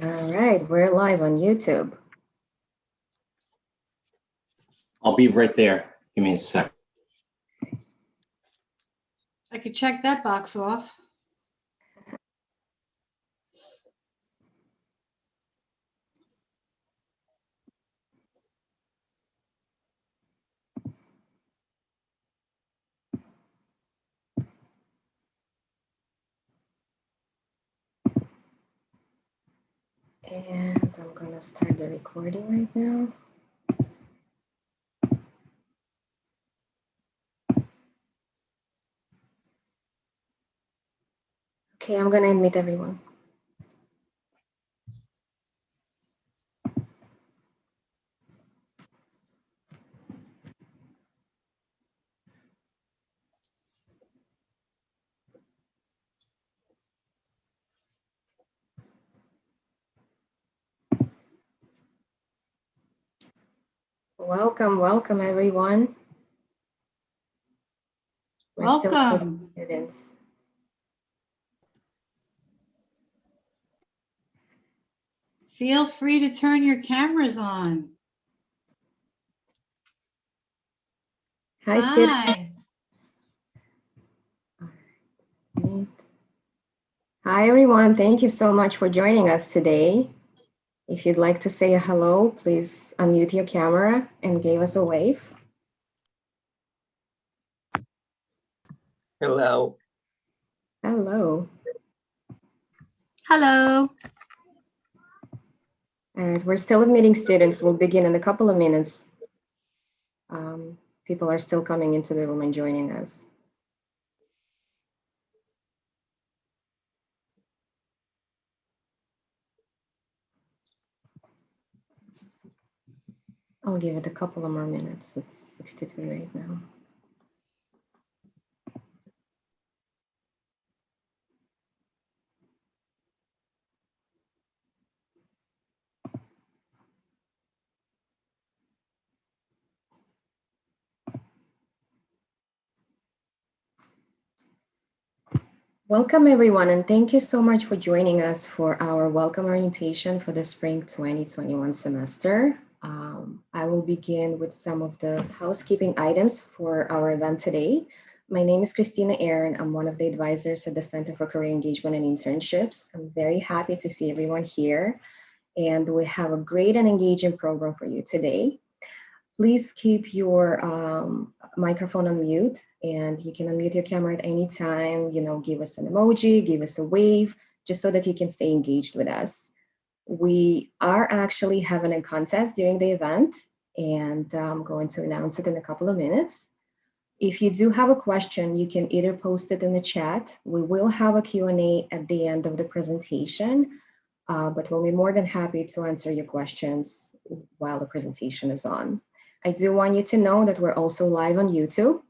All right, we're live on YouTube. I'll be right there. Give me a sec. I could check that box off. And I'm gonna start the recording right now. Okay, I'm gonna admit everyone. Welcome everyone. We're still Welcome. students. Feel free to turn your cameras on. Hi, students. Hi. Hi everyone, thank you so much for joining us today. If you'd like to say a hello, please unmute your camera and give us a wave. Hello. Hello. Hello. All right, we're still admitting students. We'll begin in a couple of minutes. People are still coming into the room and joining us. I'll give it a couple of more minutes. It's 63 right now. Welcome everyone, and thank you so much for joining us for our welcome orientation for the spring 2021 semester. I will begin with some of the housekeeping items for our event today. My name is Christina Aaron. I'm one of the advisors at the Center for Career Engagement and Internships. I'm very happy to see everyone here, and we have a great and engaging program for you today. Please keep your microphone on mute, and you can unmute your camera at any time. Give us an emoji, give us a wave, just so that you can stay engaged with us. We are actually having a contest during the event, and I'm going to announce it in a couple of minutes. If you do have a question, you can either post it in the chat. We will have a Q&A at the end of the presentation, but we'll be more than happy to answer your questions while the presentation is on. I do want you to know that we're also live on YouTube,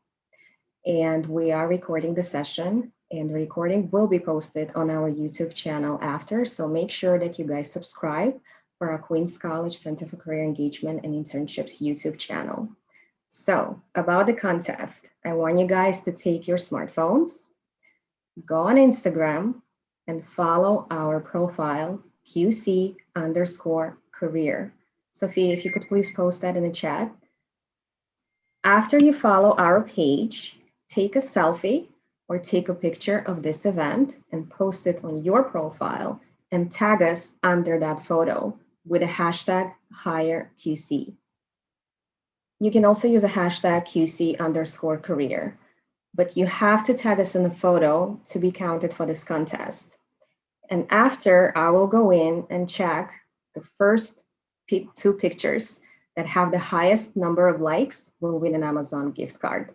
and we are recording the session, and the recording will be posted on our YouTube channel after, so make sure that you guys subscribe for our Queens College Center for Career Engagement and Internships YouTube channel. So about the contest, I want you guys to take your smartphones, go on Instagram, and follow our profile, QC_career. Sophia, if you could please post that in the chat. After you follow our page, take a selfie or take a picture of this event and post it on your profile and tag us under that photo with a hashtag HireQC. You can also use a hashtag QC_career, but you have to tag us in the photo to be counted for this contest. And after, I will go in and check the first 2 pictures that have the highest number of likes will win an Amazon gift card.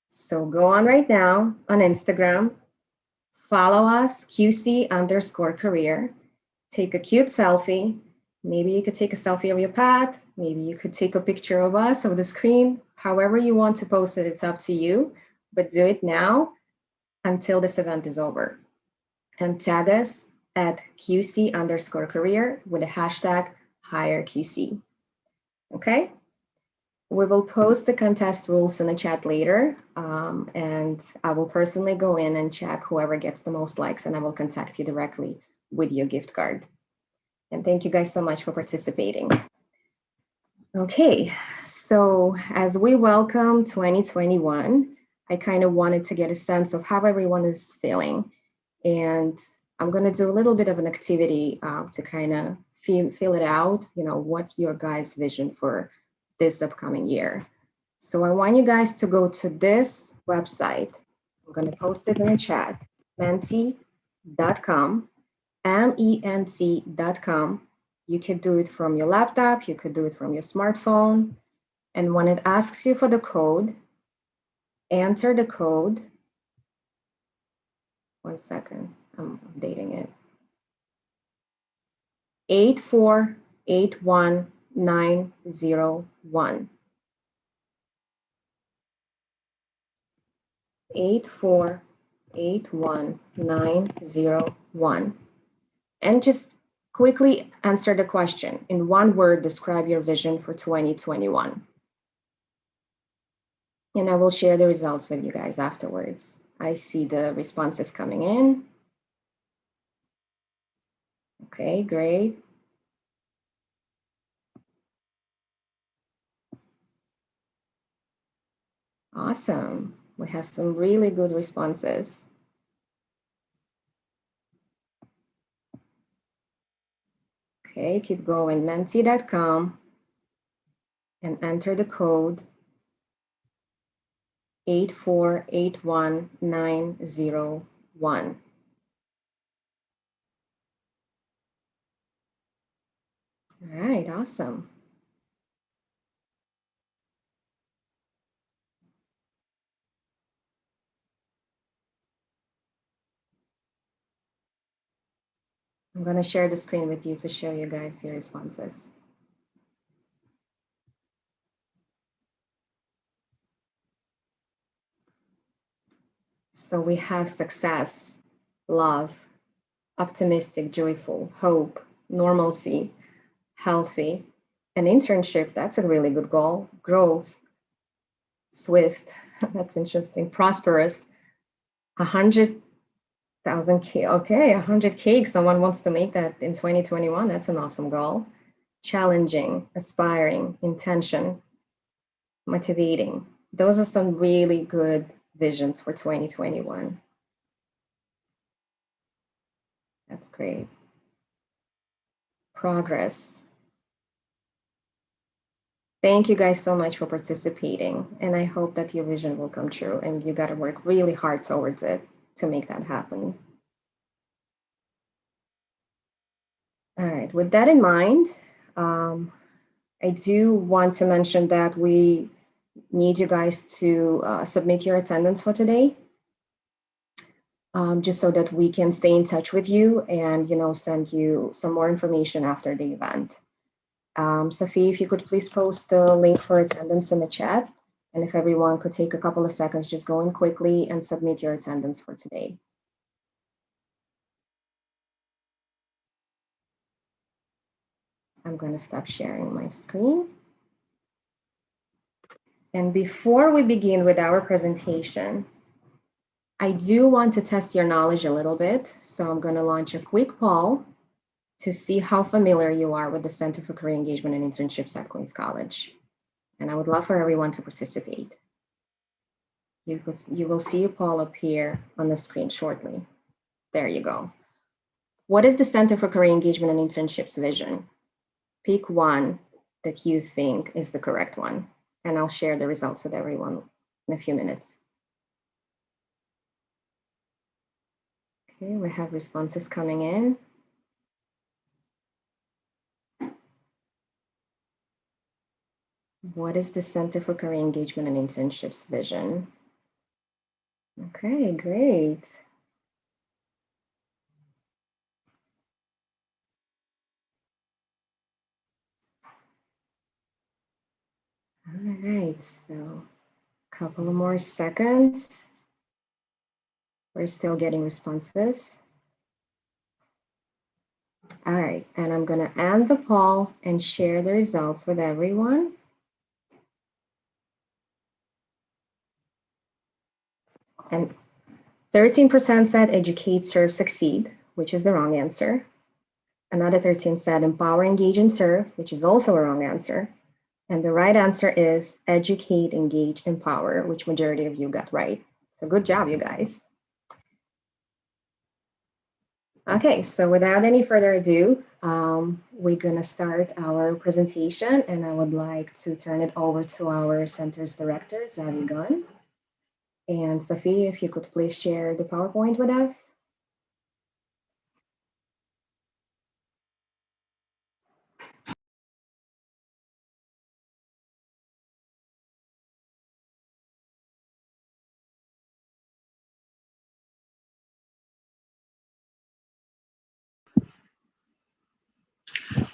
So go on right now on Instagram, follow us, QC_career, take a cute selfie. Maybe you could take a selfie of your pet. Maybe you could take a picture of us of the screen. However you want to post it, it's up to you, but do it now until this event is over. And tag us at QC_career with a hashtag HireQC. Okay, we will post the contest rules in the chat later, and I will personally go in and check whoever gets the most likes, and I will contact you directly with your gift card. And thank you guys so much for participating. Okay, so as we welcome 2021, I kind of wanted to get a sense of how everyone is feeling. And I'm going to do a little bit of an activity to kind of feel it out, what your guys' vision for this upcoming year. So I want you guys to go to this website. I'm going to post it in the chat, menti.com, MENT.com. You could do it from your laptop, you could do it from your smartphone. And when it asks you for the code, enter the code. 1 second, I'm updating it. 8481901. 8481901. And just quickly answer the question. In one word, describe your vision for 2021. And I will share the results with you guys afterwards. I see the responses coming in. Okay, great. Awesome. We have some really good responses. Okay, keep going. Menti.com and enter the code 8481901. All right, awesome. I'm going to share the screen with you to show you guys your responses. So we have success, love, optimistic, joyful, hope, normalcy, healthy, an internship, that's a really good goal, growth, swift, that's interesting, prosperous, 100,000 K, okay, 100K, someone wants to make that in 2021, that's an awesome goal. Challenging, aspiring, intention, motivating. Those are some really good visions for 2021. That's great. Progress. Thank you guys so much for participating. And I hope that your vision will come true and you got to work really hard towards it to make that happen. All right, with that in mind, I do want to mention that we need you guys to submit your attendance for today, just so that we can stay in touch with you and send you some more information after the event. Sophie, if you could please post the link for attendance in the chat, and if everyone could take a couple of seconds, just go in quickly and submit your attendance for today. I'm going to stop sharing my screen. And before we begin with our presentation, I do want to test your knowledge a little bit. So I'm going to launch a quick poll to see how familiar you are with the Center for Career Engagement and Internships at Queens College. And I would love for everyone to participate. You will see a poll up here on the screen shortly. There you go. What is the Center for Career Engagement and Internships vision? Pick one that you think is the correct one, and I'll share the results with everyone in a few minutes. Okay, we have responses coming in. What is the Center for Career Engagement and Internships vision? Okay, great. All right, so a couple of more seconds. We're still getting responses. All right, and I'm gonna end the poll and share the results with everyone. And 13% said educate, serve, succeed, which is the wrong answer. Another 13 said empower, engage, and serve, which is also a wrong answer. And the right answer is educate, engage, empower, which majority of you got right. So good job, you guys. Okay, so without any further ado, we're gonna start our presentation, and I would like to turn it over to our center's director, Zavi Gunn. And Sophia, if you could please share the PowerPoint with us.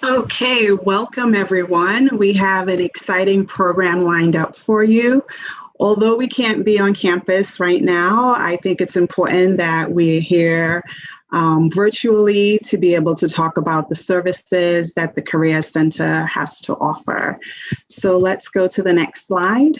Okay, welcome everyone. We have an exciting program lined up for you. Although we can't be on campus right now, I think it's important that we're here virtually to be able to talk about the services that the Career Center has to offer. So let's go to the next slide.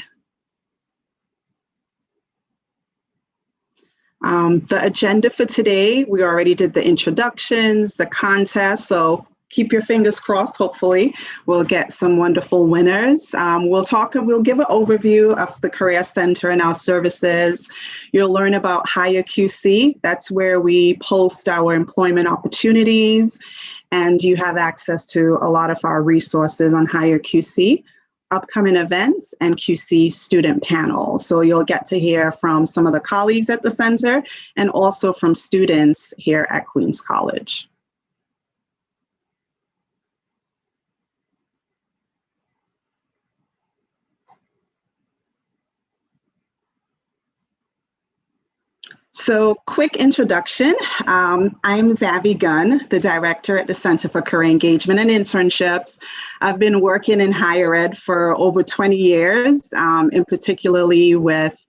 The agenda for today, we already did the introductions, the contest, so keep your fingers crossed. Hopefully we'll get some wonderful winners. We'll give an overview of the Career Center and our services. You'll learn about Hire QC. That's where we post our employment opportunities, and you have access to a lot of our resources on Hire QC, upcoming events, and QC student panels. So you'll get to hear from some of the colleagues at the center and also from students here at Queens College. So quick introduction. I'm Zavi Gunn, the director at the Center for Career Engagement and Internships. I've been working in higher ed for over 20 years, and particularly with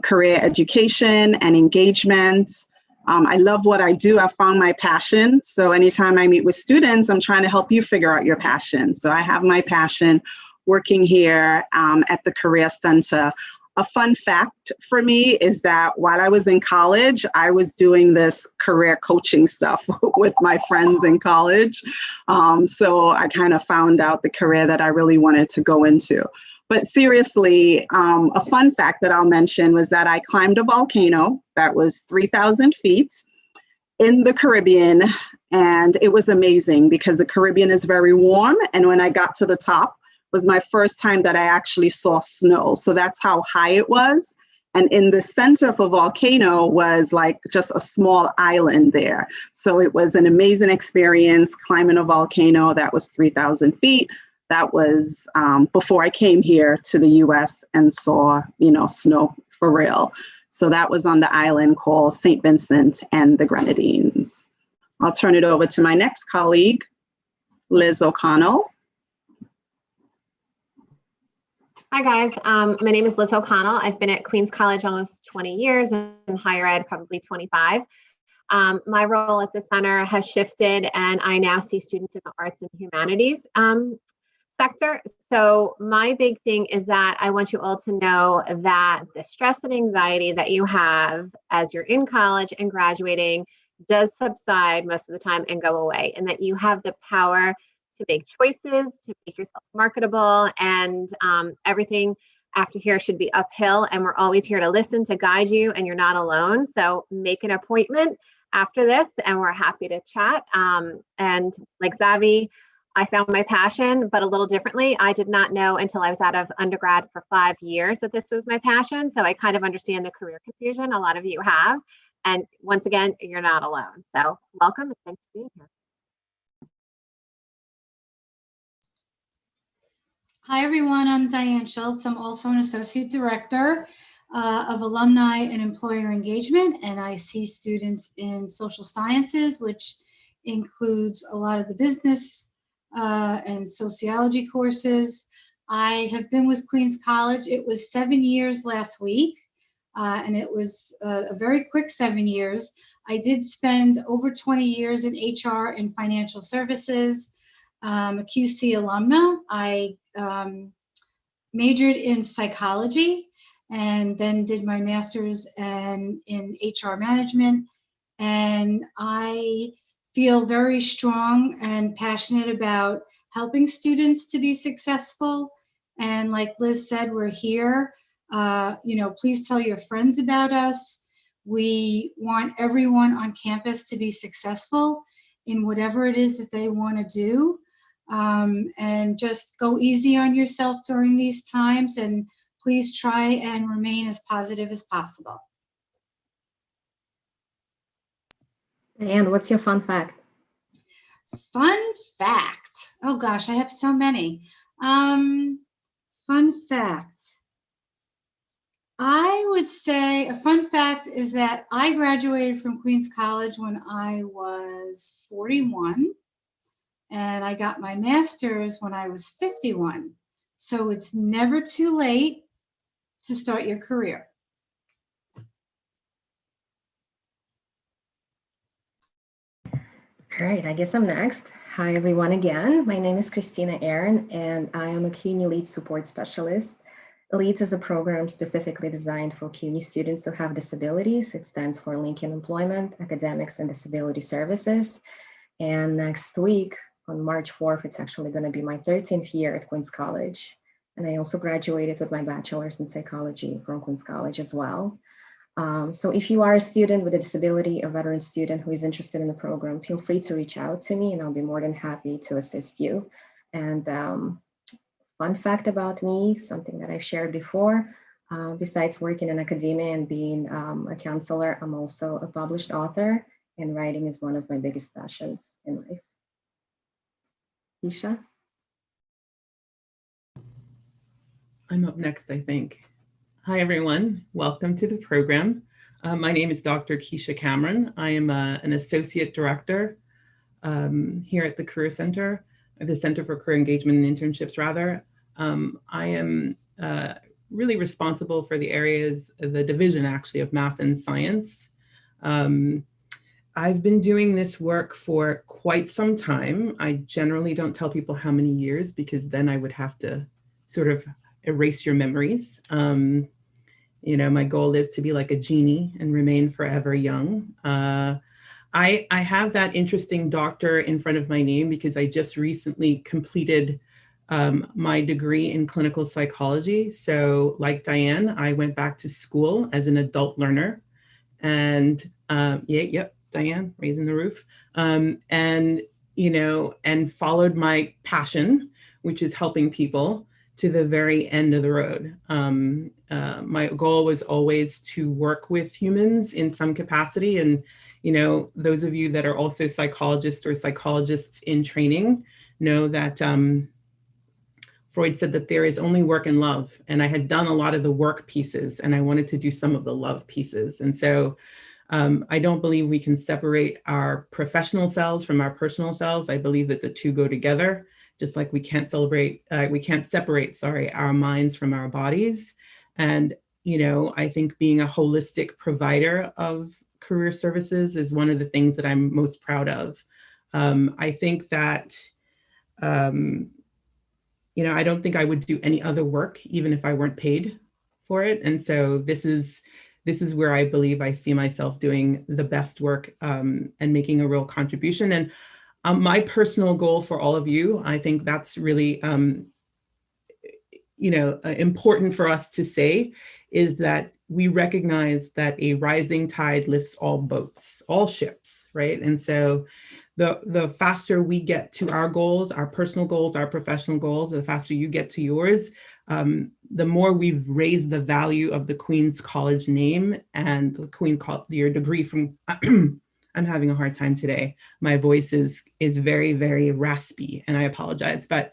career education and engagement. I love what I do. I found my passion. So anytime I meet with students, I'm trying to help you figure out your passion. So I have my passion working here at the Career Center. A fun fact for me is that while I was in college, I was doing this career coaching stuff with my friends in college. So I kind of found out the career that I really wanted to go into. But seriously, a fun fact that I'll mention was that I climbed a volcano that was 3,000 feet in the Caribbean. And it was amazing because the Caribbean is very warm. And when I got to the top, was my first time that I actually saw snow. So that's how high it was. And in the center of a volcano was like just a small island there. So it was an amazing experience climbing a volcano that was 3,000 feet. That was before I came here to the US and saw, snow for real. So that was on the island called St. Vincent and the Grenadines. I'll turn it over to my next colleague, Liz O'Connell. Hi guys, my name is Liz O'Connell. I've been at Queens College almost 20 years and higher ed probably 25. My role at the center has shifted and I now see students in the arts and humanities sector. So my big thing is that I want you all to know that the stress and anxiety that you have as you're in college and graduating does subside most of the time and go away, and that you have the power to make choices, to make yourself marketable, and everything after here should be uphill, and we're always here to listen, to guide you, and you're not alone. So make an appointment after this and we're happy to chat. And like Zavi, I found my passion, but a little differently. I did not know until I was out of undergrad for 5 years that this was my passion. So I kind of understand the career confusion a lot of you have. And once again, you're not alone. So welcome and thanks for being here. Hi, everyone. I'm Diane Schultz. I'm also an associate director of alumni and employer engagement, and I see students in social sciences, which includes a lot of the business and sociology courses. I have been with Queens College. It was 7 years last week, and it was a very quick 7 years. I did spend over 20 years in HR and financial services. A QC alumna. I majored in psychology and then did my master's in HR management. And I feel very strong and passionate about helping students to be successful. And like Liz said, we're here. Please tell your friends about us. We want everyone on campus to be successful in whatever it is that they want to do. And just go easy on yourself during these times, and please try and remain as positive as possible. Diane, what's your fun fact? Fun fact. Oh gosh, I have so many. Fun fact. I would say a fun fact is that I graduated from Queens College when I was 41, and I got my master's when I was 51. So it's never too late to start your career. All right, I guess I'm next. Hi, everyone again. My name is Christina Aaron, and I am a CUNY Elite Support Specialist. Elite is a program specifically designed for CUNY students who have disabilities. It stands for Linking Employment, Academics, and Disability Services. And next week, on March 4th, it's actually going to be my 13th year at Queens College. And I also graduated with my bachelor's in psychology from Queens College as well. So if you are a student with a disability, a veteran student who is interested in the program, feel free to reach out to me and I'll be more than happy to assist you. And fun fact about me, something that I've shared before, besides working in academia and being a counselor, I'm also a published author, and writing is one of my biggest passions in life. Keisha? I'm up next, I think. Hi, everyone. Welcome to the program. My name is Dr. Keisha Cameron. I am an associate director here at the Career Center, the Center for Career Engagement and Internships, rather. I am really responsible for the areas, the division actually of math and science. I've been doing this work for quite some time. I generally don't tell people how many years because then I would have to sort of erase your memories. My goal is to be like a genie and remain forever young. I have that interesting doctor in front of my name because I just recently completed my degree in clinical psychology. So like Diane, I went back to school as an adult learner and Diane, raising the roof. And followed my passion, which is helping people, to the very end of the road. My goal was always to work with humans in some capacity. And, those of you that are also psychologists or psychologists in training know that Freud said that there is only work and love. And I had done a lot of the work pieces and I wanted to do some of the love pieces. And so I don't believe we can separate our professional selves from our personal selves. I believe that the two go together. Just like we can't separate our minds from our bodies. And, I think being a holistic provider of career services is one of the things that I'm most proud of. I think that, I don't think I would do any other work, even if I weren't paid for it. And so this is where I believe I see myself doing the best work and making a real contribution. And my personal goal for all of you, I think that's really, important for us to say, is that we recognize that a rising tide lifts all boats, all ships, right? And so the faster we get to our goals, our personal goals, our professional goals, the faster you get to yours, the more we've raised the value of the Queens College name and your degree from, I'm having a hard time today. My voice is very, very raspy and I apologize, but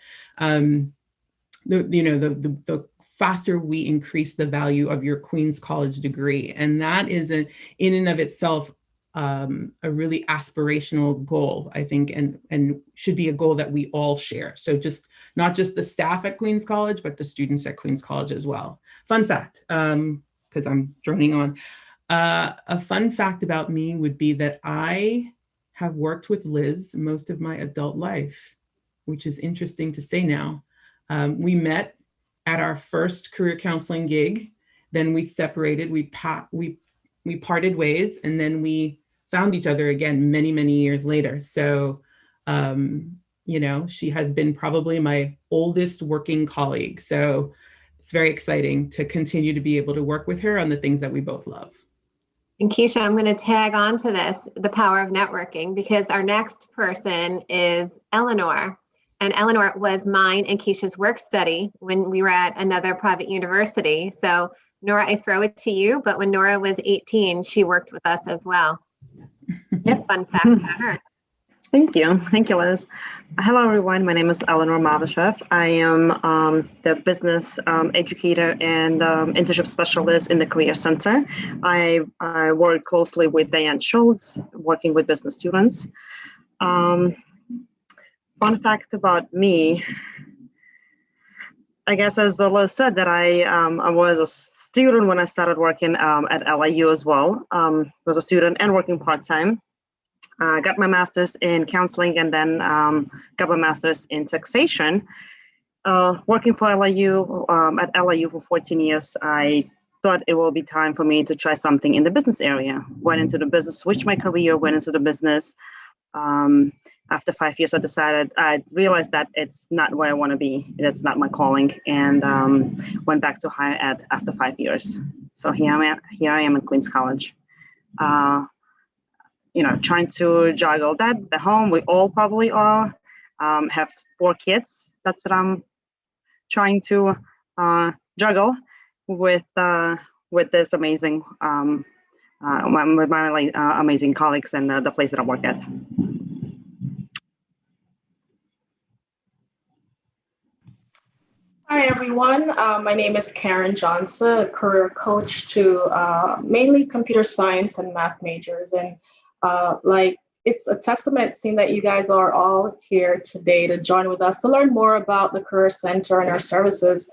the faster we increase the value of your Queens College degree. And that is in and of itself, a really aspirational goal, I think, and should be a goal that we all share. So not just the staff at Queens College, but the students at Queens College as well. Fun fact, because I'm droning on. A fun fact about me would be that I have worked with Liz most of my adult life, which is interesting to say now. We met at our first career counseling gig, then we separated, we parted ways, and then we found each other again many, many years later. So, you know, she has been probably my oldest working colleague. So it's very exciting to continue to be able to work with her on the things that we both love. And Keisha, I'm going to tag on to this, the power of networking, because our next person is Eleanor. And Eleanor was mine and Keisha's work study when we were at another private university. So Nora, I throw it to you, but when Nora was 18, she worked with us as well. Yep. Fun fact about her. Thank you. Thank you, Liz. Hello, everyone. My name is Eleanor Mavishef. I am the business educator and internship specialist in the Career Center. I work closely with Diane Schultz, working with business students. Fun fact about me, I guess, as Liz said, that I was a student when I started working at LIU as well. Was a student and working part-time. Got my master's in counseling and then got my master's in taxation. Working for LIU, at LIU for 14 years, I thought it will be time for me to try something in the business area. Went into the business, switched my career, went into the business. After 5 years, I realized that it's not where I want to be. That's not my calling, and went back to higher ed after 5 years. So here I am at Queens College. You know, trying to juggle that at home. We all probably are. Have 4 kids. That's what I'm trying to juggle with this amazing, with my amazing colleagues and the place that I work at. Hi, everyone. My name is Karen Johnson, a career coach to mainly computer science and math majors. And it's a testament seeing that you guys are all here today to join with us to learn more about the Career Center and our services.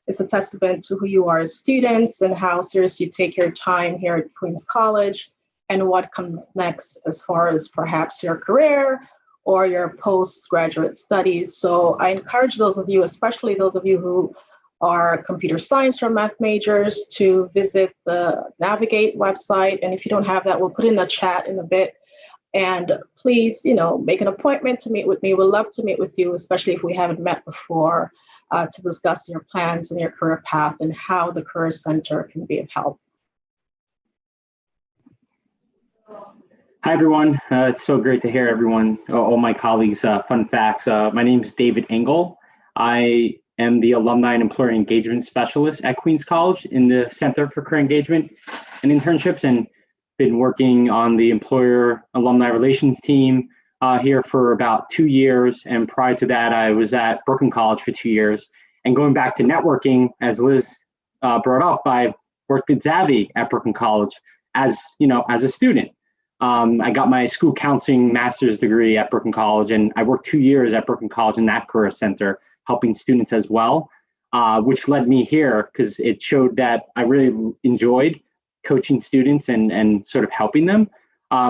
It's a testament to who you are as students and how serious you take your time here at Queens College and what comes next as far as perhaps your career or your postgraduate studies. So I encourage those of you, especially those of you who are computer science or math majors, to visit the Navigate website. And if you don't have that, we'll put in the chat in a bit. And please, you know, make an appointment to meet with me. We'd love to meet with you, especially if we haven't met before, to discuss your plans and your career path and how the Career Center can be of help. Hi, everyone. It's so great to hear everyone, all my colleagues' fun facts. My name is David Engel. I am the Alumni and Employer Engagement Specialist at Queens College in the Center for Career Engagement and Internships, and been working on the Employer Alumni Relations team here for about 2 years. And prior to that, I was at Brooklyn College for 2 years. And going back to networking, as Liz brought up, I worked with Zavi at Brooklyn College as a student. I got my school counseling master's degree at Brooklyn College, and I worked 2 years at Brooklyn College in that career center, helping students as well, which led me here because it showed that I really enjoyed coaching students and sort of helping them.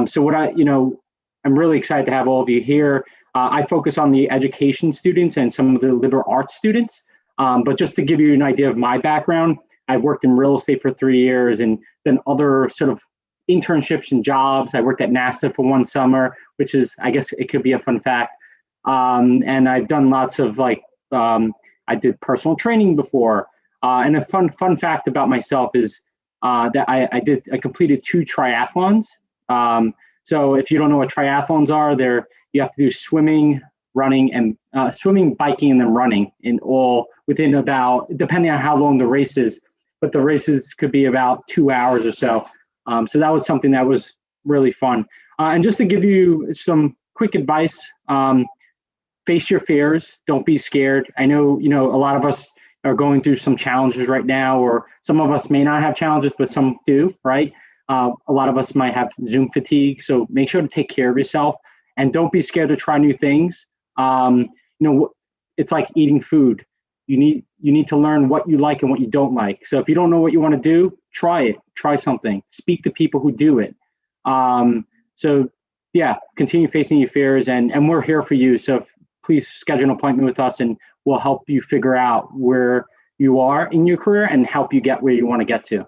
So what I'm really excited to have all of you here. I focus on the education students and some of the liberal arts students. But just to give you an idea of my background, I worked in real estate for 3 years and then other sort of internships and jobs. I worked at NASA for 1 summer, which is, I guess it could be a fun fact. And I've done lots of I did personal training before. And a fun fact about myself is that I completed 2 triathlons. So if you don't know what triathlons are, you have to do swimming, running, and swimming, biking, and then running in all within about, depending on how long the race is, but the races could be about 2 hours or so. So that was something that was really fun. And just to give you some quick advice, face your fears. Don't be scared. I know, a lot of us are going through some challenges right now, or some of us may not have challenges, but some do, right? A lot of us might have Zoom fatigue. So make sure to take care of yourself and don't be scared to try new things. It's like eating food. You need to learn what you like and what you don't like. So if you don't know what you want to do, try it. Try something. Speak to people who do it. So yeah, continue facing your fears, and we're here for you. So please schedule an appointment with us, and we'll help you figure out where you are in your career and help you get where you want to get to.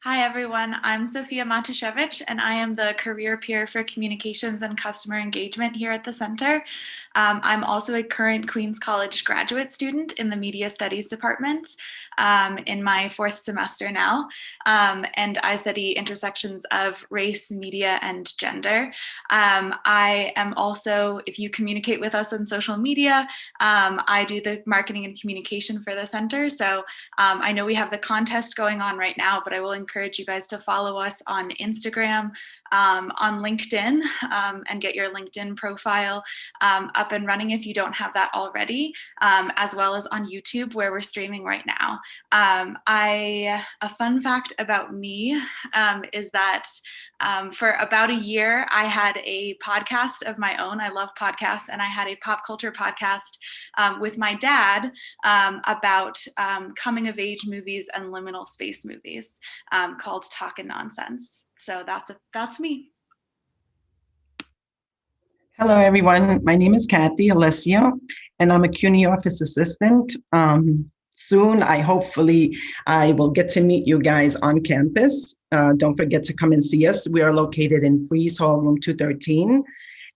Hi, everyone. I'm Sophia Matashevich, and I am the career peer for communications and customer engagement here at the center. I'm also a current Queens College graduate student in the Media Studies department in my 4th semester now, and I study intersections of race, media, and gender. I am also, if you communicate with us on social media, I do the marketing and communication for the center. So I know we have the contest going on right now, but I will encourage you guys to follow us on Instagram, on LinkedIn, and get your LinkedIn profile up and running if you don't have that already, as well as on YouTube where we're streaming right now. A fun fact about me is that for about a year, I had a podcast of my own. I love podcasts, and I had a pop culture podcast with my dad about coming of age movies and liminal space movies called Talkin' Nonsense. So that's me. Hello, everyone. My name is Cathy Alessio, and I'm a CUNY office assistant. Soon, hopefully, I will get to meet you guys on campus. Don't forget to come and see us. We are located in Freeze Hall, room 213,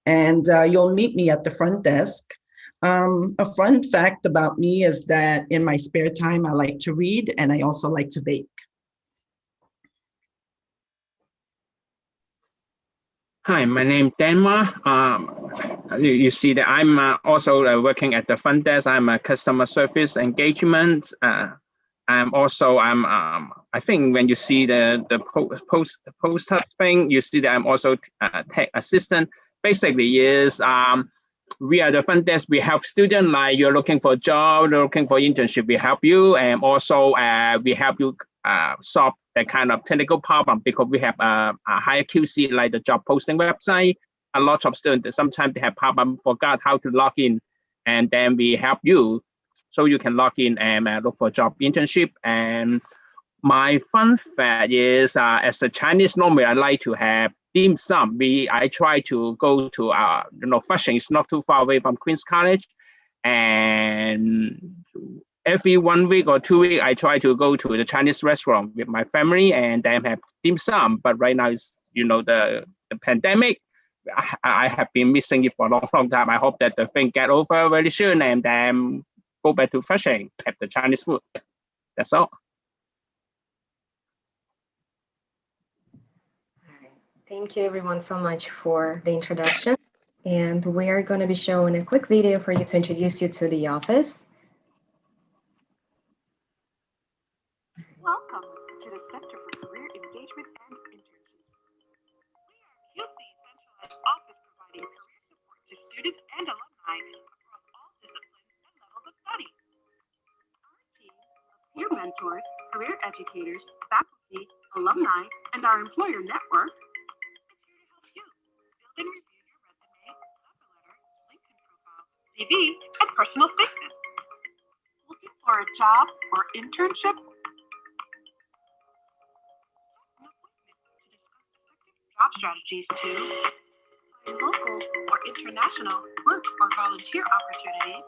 and you'll meet me at the front desk. A fun fact about me is that in my spare time, I like to read, and I also like to bake. Hi, my name is Denmark. You see that I'm also working at the front desk. I'm a customer service engagement. I think when you see the poster thing, you see that I'm also a tech assistant. Basically, is we are the front desk. We help students like you're looking for a job, looking for internship. We help you, and also we help you solve that kind of technical problem because we have a higher QC like the job posting website. A lot of students sometimes they have problem, forgot how to log in, and then we help you so you can log in and look for job internship. And my fun fact is, as a Chinese normally I like to have dim sum. I try to go to Flushing is not too far away from Queens College, and every 1 week or 2 weeks, I try to go to the Chinese restaurant with my family and then have dim sum. But right now, it's the pandemic. I have been missing it for a long time. I hope that the thing get over very soon and then go back to Flushing, have the Chinese food. That's all. Thank you everyone so much for the introduction. And we're going to be showing a quick video for you to introduce you to the office. Welcome to the Center for Career Engagement and Internships. We are QC's centralized office providing career support to students and alumni across all disciplines and levels of study. Our team of peer mentors, career educators, faculty, alumni, and our employer network is here to help you build and review your resume, cover letter, LinkedIn profile, CV, and personal statement. Looking for a job or internship? Job strategies to find local or international work or volunteer opportunities,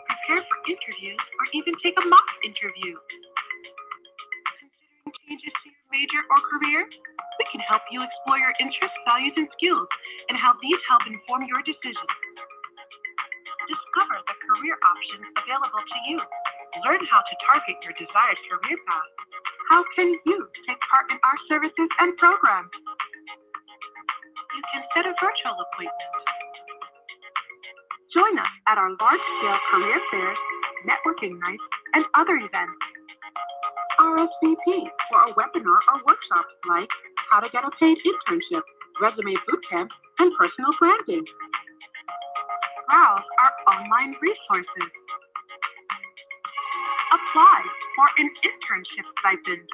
prepare for interviews, or even take a mock interview. Considering changes to your major or career? We can help you explore your interests, values, and skills, and how these help inform your decisions. Discover the career options available to you. Learn how to target your desired career path. How can you take part in our services and programs? You can set a virtual appointment. Join us at our large-scale career fairs, networking nights, and other events. RSVP for a webinar or workshops like how to get a paid internship, resume bootcamp, and personal branding. Browse our online resources. Apply for an internship stipend.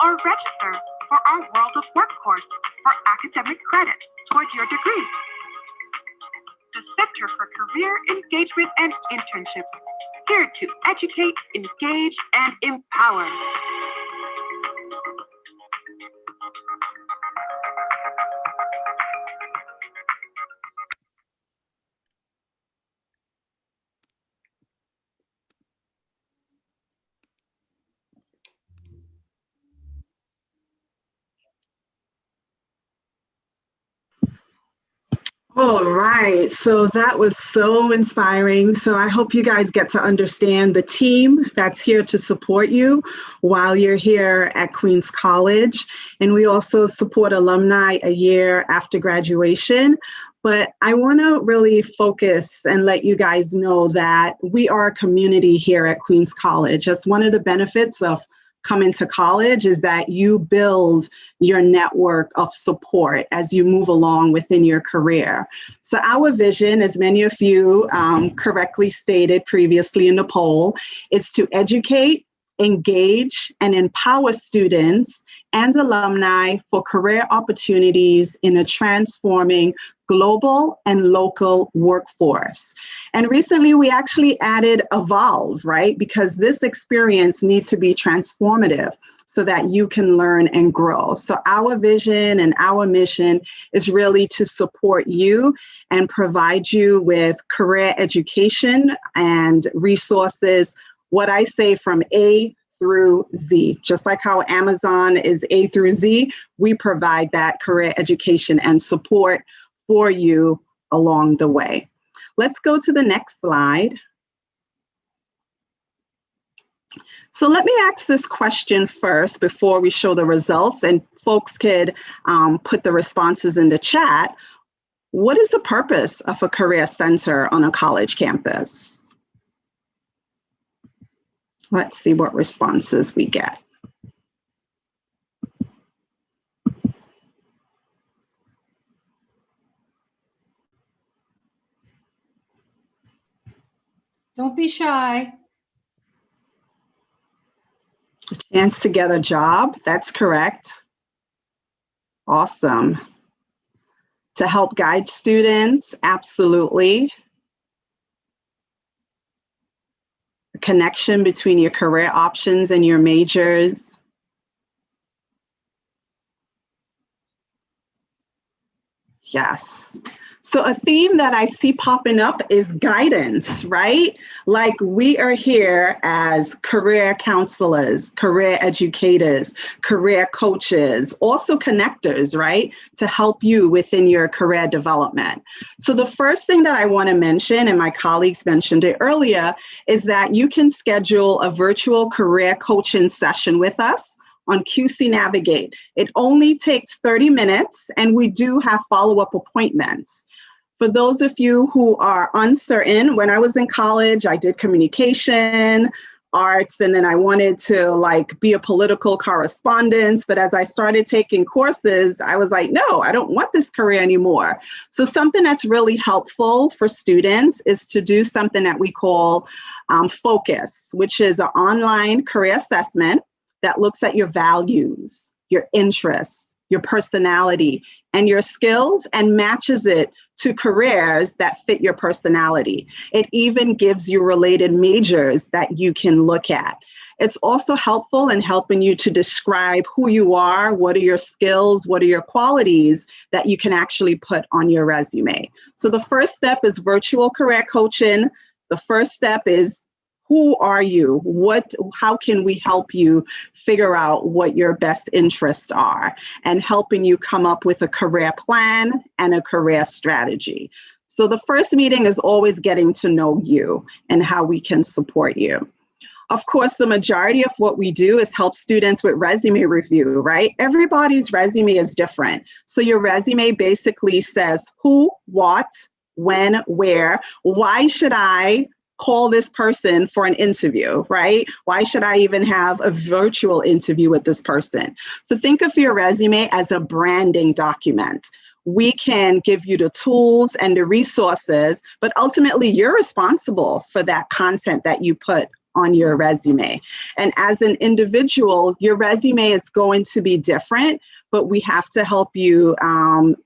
Or register for our World of Work course for academic credit towards your degree. The Center for Career Engagement and Internships, here to educate, engage, and empower. All right, so that was so inspiring. So I hope you guys get to understand the team that's here to support you while you're here at Queens College. And we also support alumni a year after graduation. But I want to really focus and let you guys know that we are a community here at Queens College. That's one of the benefits of coming to college, is that you build your network of support as you move along within your career. So our vision, as many of you correctly stated previously in the poll, is to educate, engage, and empower students and alumni for career opportunities in a transforming global and local workforce. And recently we actually added evolve, right? Because this experience needs to be transformative so that you can learn and grow. So our vision and our mission is really to support you and provide you with career education and resources, what I say, from A through Z. Just like how Amazon is A through Z, we provide that career education and support for you along the way. Let's go to the next slide. So let me ask this question first before we show the results, and folks could put the responses in the chat. What is the purpose of a career center on a college campus? Let's see what responses we get. Don't be shy. A chance to get a job, that's correct. Awesome. To help guide students, absolutely. A connection between your career options and your majors. Yes. So a theme that I see popping up is guidance, right? Like, we are here as career counselors, career educators, career coaches, also connectors, right? To help you within your career development. So the first thing that I want to mention, and my colleagues mentioned it earlier, is that you can schedule a virtual career coaching session with us on QC Navigate. It only takes 30 minutes, and we do have follow-up appointments. For those of you who are uncertain, when I was in college, I did communication, arts, and then I wanted to be a political correspondent. But as I started taking courses, I was like, no, I don't want this career anymore. So something that's really helpful for students is to do something that we call Focus, which is an online career assessment that looks at your values, your interests, your personality, and your skills, and matches it to careers that fit your personality. It even gives you related majors that you can look at. It's also helpful in helping you to describe who you are, what are your skills, what are your qualities that you can actually put on your resume. So the first step is virtual career coaching. The first step is, who are you? How can we help you figure out what your best interests are, and helping you come up with a career plan and a career strategy. So the first meeting is always getting to know you and how we can support you. Of course, the majority of what we do is help students with resume review, right? Everybody's resume is different. So your resume basically says who, what, when, where, why should I call this person for an interview, right? Why should I even have a virtual interview with this person? So think of your resume as a branding document. We can give you the tools and the resources, but ultimately you're responsible for that content that you put on your resume. And as an individual, your resume is going to be different, but we have to help you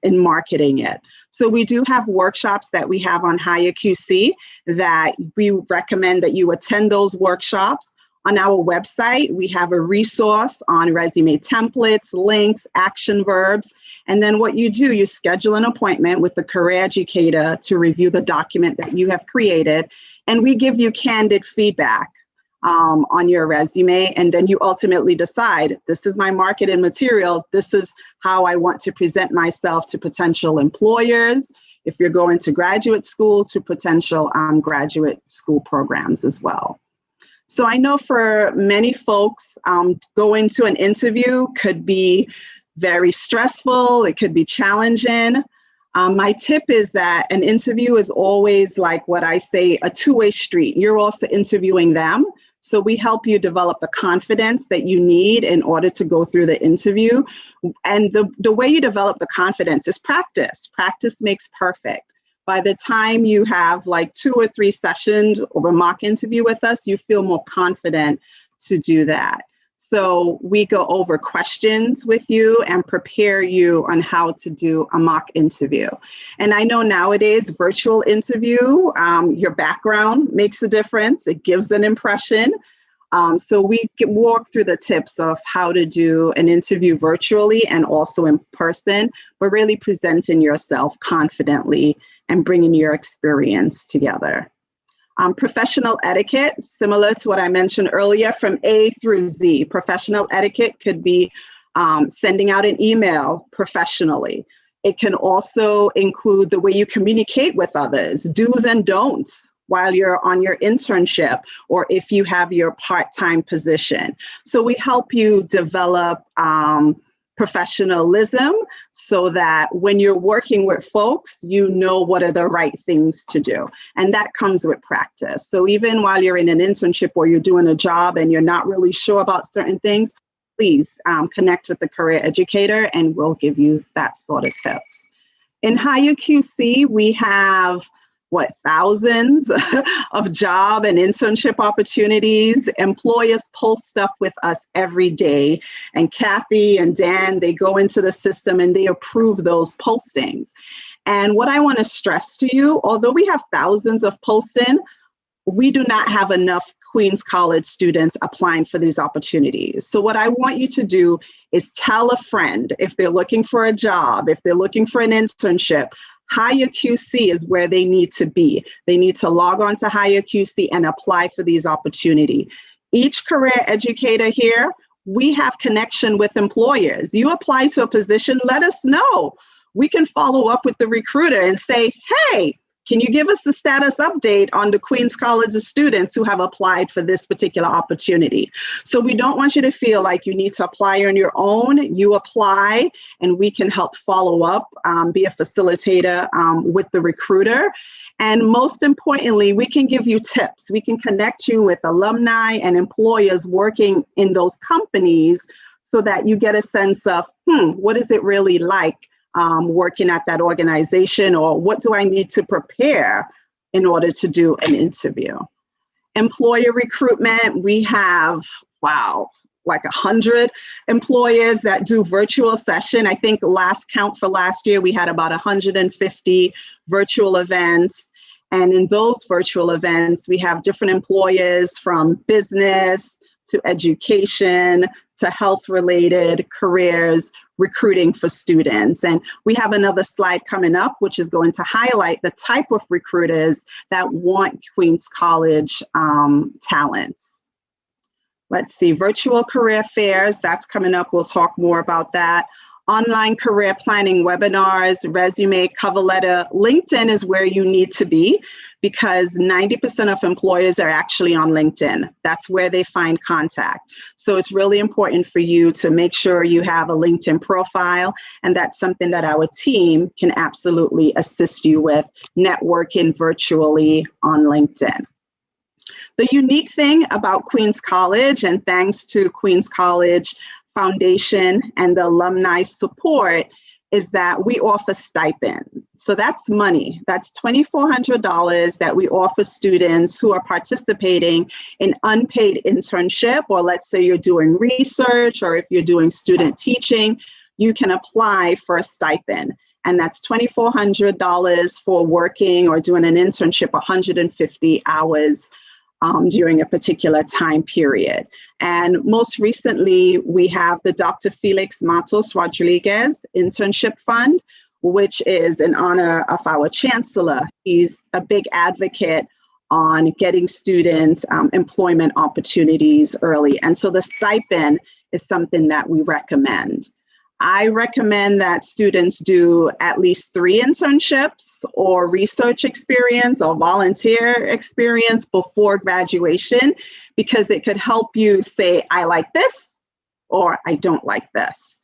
in marketing it. So we do have workshops that we have on Higher QC that we recommend that you attend those workshops. On our website, we have a resource on resume templates, links, action verbs. And then what you do, you schedule an appointment with the career educator to review the document that you have created. And we give you candid feedback on your resume. And then you ultimately decide, this is my marketing material. This is how I want to present myself to potential employers. if you're going to graduate school to potential graduate school programs as well. So I know for many folks, going to an interview could be very stressful. It could be challenging. My tip is that an interview is always, like what I say, a two-way street. You're also interviewing them. So we help you develop the confidence that you need in order to go through the interview. And the way you develop the confidence is practice. Practice makes perfect. By the time you have like 2 or 3 sessions of a mock interview with us, you feel more confident to do that. So we go over questions with you and prepare you on how to do a mock interview. And I know nowadays, virtual interview, your background makes a difference. It gives an impression. So we walk through the tips of how to do an interview virtually and also in person, but really presenting yourself confidently and bringing your experience together. Professional etiquette, similar to what I mentioned earlier, from A through Z. Professional etiquette could be sending out an email professionally. It can also include the way you communicate with others, do's and don'ts while you're on your internship or if you have your part-time position. So we help you develop professionalism so that when you're working with folks, you know what are the right things to do. And that comes with practice. So even while you're in an internship or you're doing a job and you're not really sure about certain things, please connect with the career educator and we'll give you that sort of tips. In higher QC, we have thousands of job and internship opportunities. Employers post stuff with us every day. And Cathy and Dan, they go into the system and they approve those postings. And what I want to stress to you, although we have thousands of posting, we do not have enough Queens College students applying for these opportunities. So what I want you to do is tell a friend if they're looking for a job, if they're looking for an internship, Higher QC is where they need to be. They need to log on to Higher QC and apply for these opportunities. Each career educator here, we have connection with employers. You apply to a position, let us know. We can follow up with the recruiter and say, hey, can you give us the status update on the Queens College of students who have applied for this particular opportunity? So we don't want you to feel like you need to apply on your own. You apply and we can help follow up, be a facilitator with the recruiter. And most importantly, we can give you tips. We can connect you with alumni and employers working in those companies so that you get a sense of, what is it really like working at that organization, or what do I need to prepare in order to do an interview? Employer recruitment, we have, like 100 employers that do virtual session. I think last count for last year, we had about 150 virtual events. And in those virtual events, we have different employers from business to education to health-related careers, recruiting for students. And we have another slide coming up, which is going to highlight the type of recruiters that want Queens College talents. Let's see, virtual career fairs, that's coming up. We'll talk more about that. Online career planning webinars, resume, cover letter. LinkedIn is where you need to be because 90% of employers are actually on LinkedIn. That's where they find contact. So it's really important for you to make sure you have a LinkedIn profile, and that's something that our team can absolutely assist you with, networking virtually on LinkedIn. The unique thing about Queens College, and thanks to Queens College Foundation and the alumni support, is that we offer stipends. So that's money. That's $2,400 that we offer students who are participating in unpaid internship, or let's say you're doing research, or if you're doing student teaching, you can apply for a stipend. And that's $2,400 for working or doing an internship 150 hours during a particular time period. And most recently, we have the Dr. Felix Matos Rodriguez Internship Fund, which is in honor of our chancellor. He's a big advocate on getting students employment opportunities early. And so the stipend is something that we recommend. I recommend that students do at least 3 internships or research experience or volunteer experience before graduation, because it could help you say, I like this or I don't like this.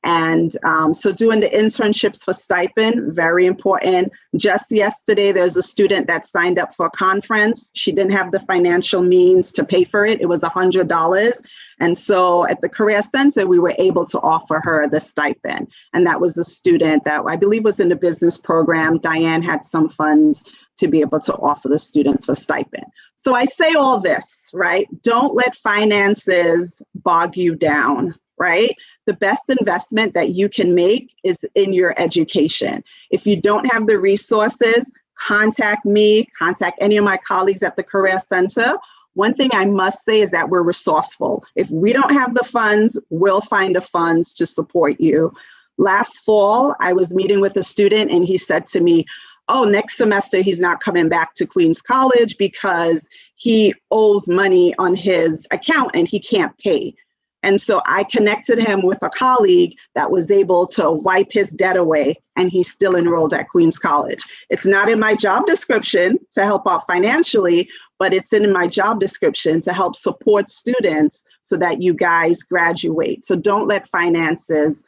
And so doing the internships for stipend, very important. Just yesterday, there's a student that signed up for a conference. She didn't have the financial means to pay for it. It was $100. And so at the Career Center, we were able to offer her the stipend. And that was a student that I believe was in the business program. Diane had some funds to be able to offer the students for stipend. So I say all this, right? Don't let finances bog you down, right? The best investment that you can make is in your education. If you don't have the resources, contact me, contact any of my colleagues at the Career Center. One thing I must say is that we're resourceful. If we don't have the funds, we'll find the funds to support you. Last fall, I was meeting with a student and he said to me, oh, next semester he's not coming back to Queens College because he owes money on his account and he can't pay. And so I connected him with a colleague that was able to wipe his debt away, and he's still enrolled at Queens College. It's not in my job description to help out financially, but it's in my job description to help support students so that you guys graduate. So don't let finances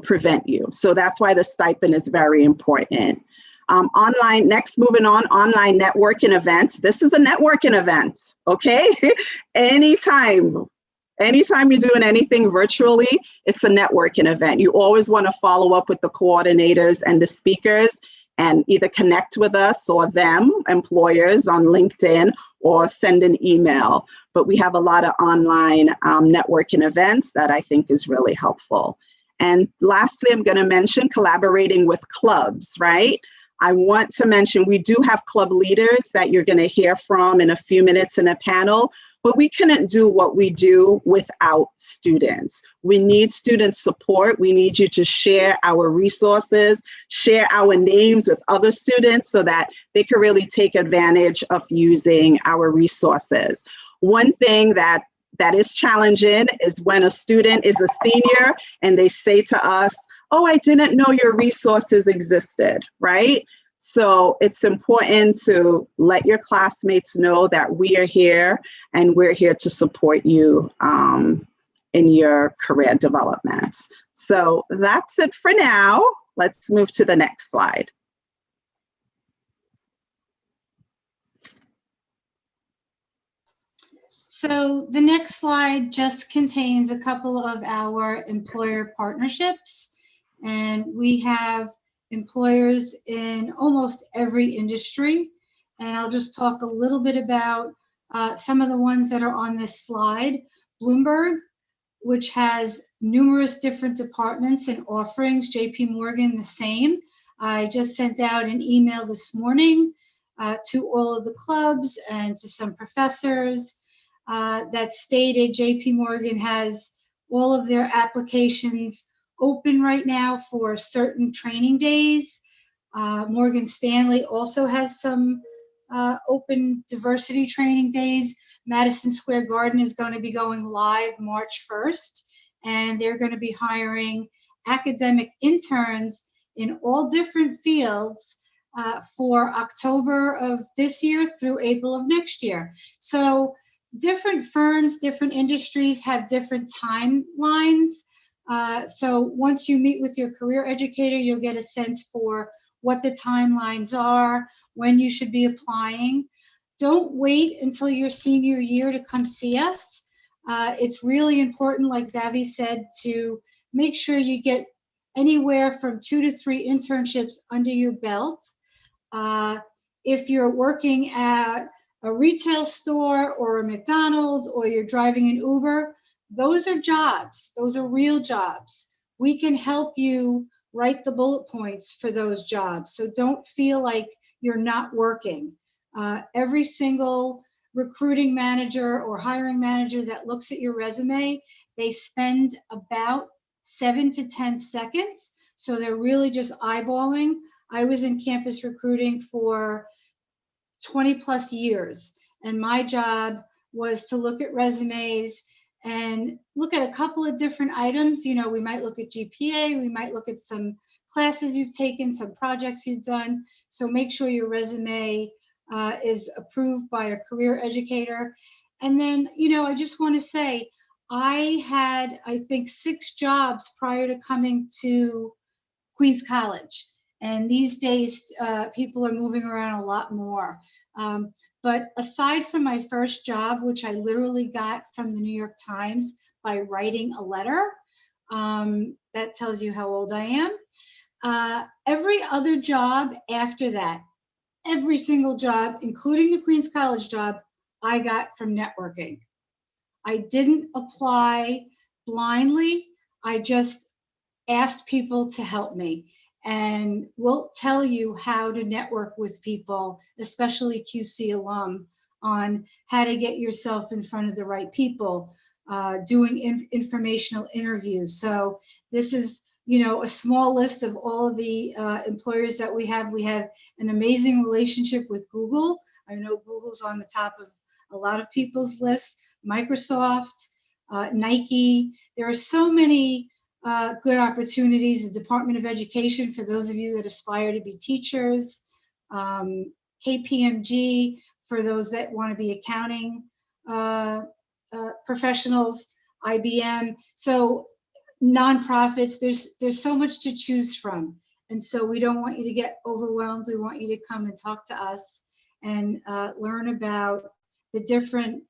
prevent you. So that's why the stipend is very important. Online, next, moving on, online networking events. This is a networking event, okay? Anytime you're doing anything virtually, it's a networking event. You always want to follow up with the coordinators and the speakers and either connect with us or them, employers, on LinkedIn or send an email. But we have a lot of online networking events that I think is really helpful. And lastly, I'm going to mention collaborating with clubs, right? I want to mention we do have club leaders that you're going to hear from in a few minutes in a panel, but we couldn't do what we do without students. We need student support. We need you to share our resources, share our names with other students so that they can really take advantage of using our resources. One thing that is challenging is when a student is a senior and they say to us, oh, I didn't know your resources existed, right? So it's important to let your classmates know that we are here and we're here to support you in your career development. So that's it for now. Let's move to the next slide. So the next slide just contains a couple of our employer partnerships, and we have employers in almost every industry. And I'll just talk a little bit about some of the ones that are on this slide. Bloomberg, which has numerous different departments and offerings. JP Morgan, the same. I just sent out an email this morning to all of the clubs and to some professors that stated JP Morgan has all of their applications open right now for certain training days. Morgan Stanley also has some open diversity training days. Madison Square Garden is going to be going live March 1st, and they're going to be hiring academic interns in all different fields for October of this year through April of next year. So different firms, different industries have different timelines. So once you meet with your career educator, you'll get a sense for what the timelines are, when you should be applying. Don't wait until your senior year to come see us. It's really important, like Zavi said, to make sure you get anywhere from 2 to 3 internships under your belt. If you're working at a retail store or a McDonald's or you're driving an Uber, those are jobs. Those are real jobs. We can help you write the bullet points for those jobs. So don't feel like you're not working. Every single recruiting manager or hiring manager that looks at your resume, they spend about 7 to 10 seconds. So they're really just eyeballing. I was in campus recruiting for 20 plus years, and my job was to look at resumes and look at a couple of different items. You know, we might look at GPA, we might look at some classes you've taken, some projects you've done. So make sure your resume is approved by a career educator. And then, you know, I just want to say, I had, I think, 6 jobs prior to coming to Queens College. And these days, people are moving around a lot more. But aside from my first job, which I literally got from the New York Times by writing a letter, that tells you how old I am. Every other job after that, every single job, including the Queens College job, I got from networking. I didn't apply blindly. I just asked people to help me, and we'll tell you how to network with people, especially QC alum, on how to get yourself in front of the right people, doing informational interviews. So this is, you know, a small list of all of the employers that we have. We have an amazing relationship with Google. I know Google's on the top of a lot of people's lists, Microsoft, Nike. There are so many good opportunities, the Department of Education for those of you that aspire to be teachers, KPMG for those that want to be accounting professionals, IBM. So nonprofits, there's so much to choose from. And so we don't want you to get overwhelmed. We want you to come and talk to us and learn about the different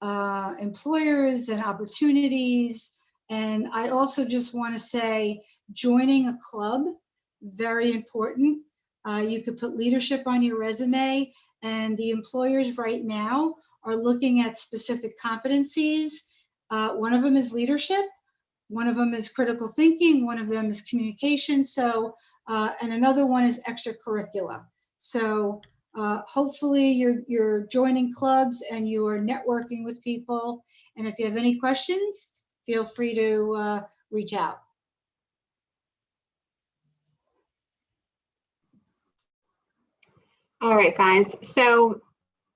employers and opportunities. And I also just want to say, joining a club, very important. You could put leadership on your resume, and the employers right now are looking at specific competencies. One of them is leadership, one of them is critical thinking, one of them is communication. So, and another one is extracurricular. So hopefully you're joining clubs and you're networking with people. And if you have any questions, feel free to reach out. All right, guys. So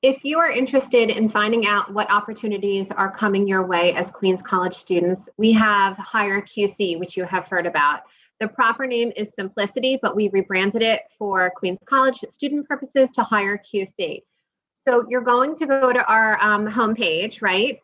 if you are interested in finding out what opportunities are coming your way as Queens College students, we have Hire QC, which you have heard about. The proper name is Simplicity, but we rebranded it for Queens College student purposes to Hire QC. So you're going to go to our homepage, right?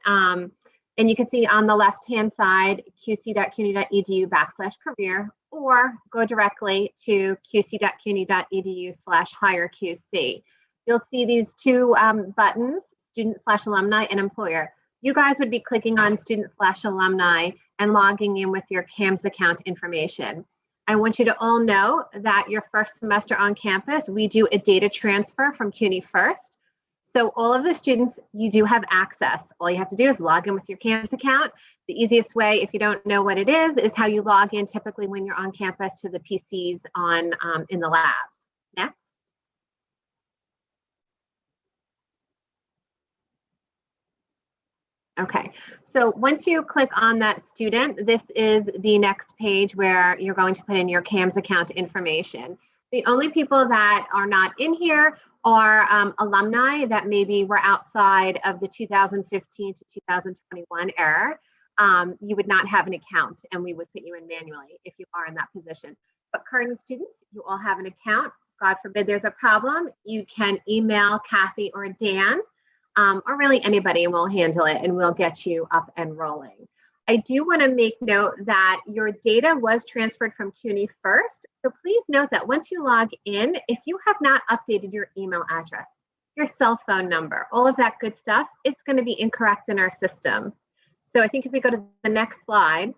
And you can see on the left-hand side, qc.cuny.edu/career, or go directly to qc.cuny.edu/hireqc. You'll see these 2 buttons, student/alumni and employer. You guys would be clicking on student/alumni and logging in with your CAMS account information. I want you to all know that your first semester on campus, we do a data transfer from CUNY First. So all of the students, you do have access. All you have to do is log in with your CAMS account. The easiest way, if you don't know what it is how you log in typically when you're on campus to the PCs on in the labs. Next. Okay, so once you click on that student, this is the next page where you're going to put in your CAMS account information. The only people that are not in here are alumni that maybe were outside of the 2015 to 2021 era. You would not have an account, and we would put you in manually if you are in that position. But current students, you all have an account. God forbid there's a problem, you can email Cathy or Dan, or really anybody, and we'll handle it and we'll get you up and rolling. I do want to make note that your data was transferred from CUNY First. So please note that once you log in, if you have not updated your email address, your cell phone number, all of that good stuff, it's going to be incorrect in our system. So I think if we go to the next slide,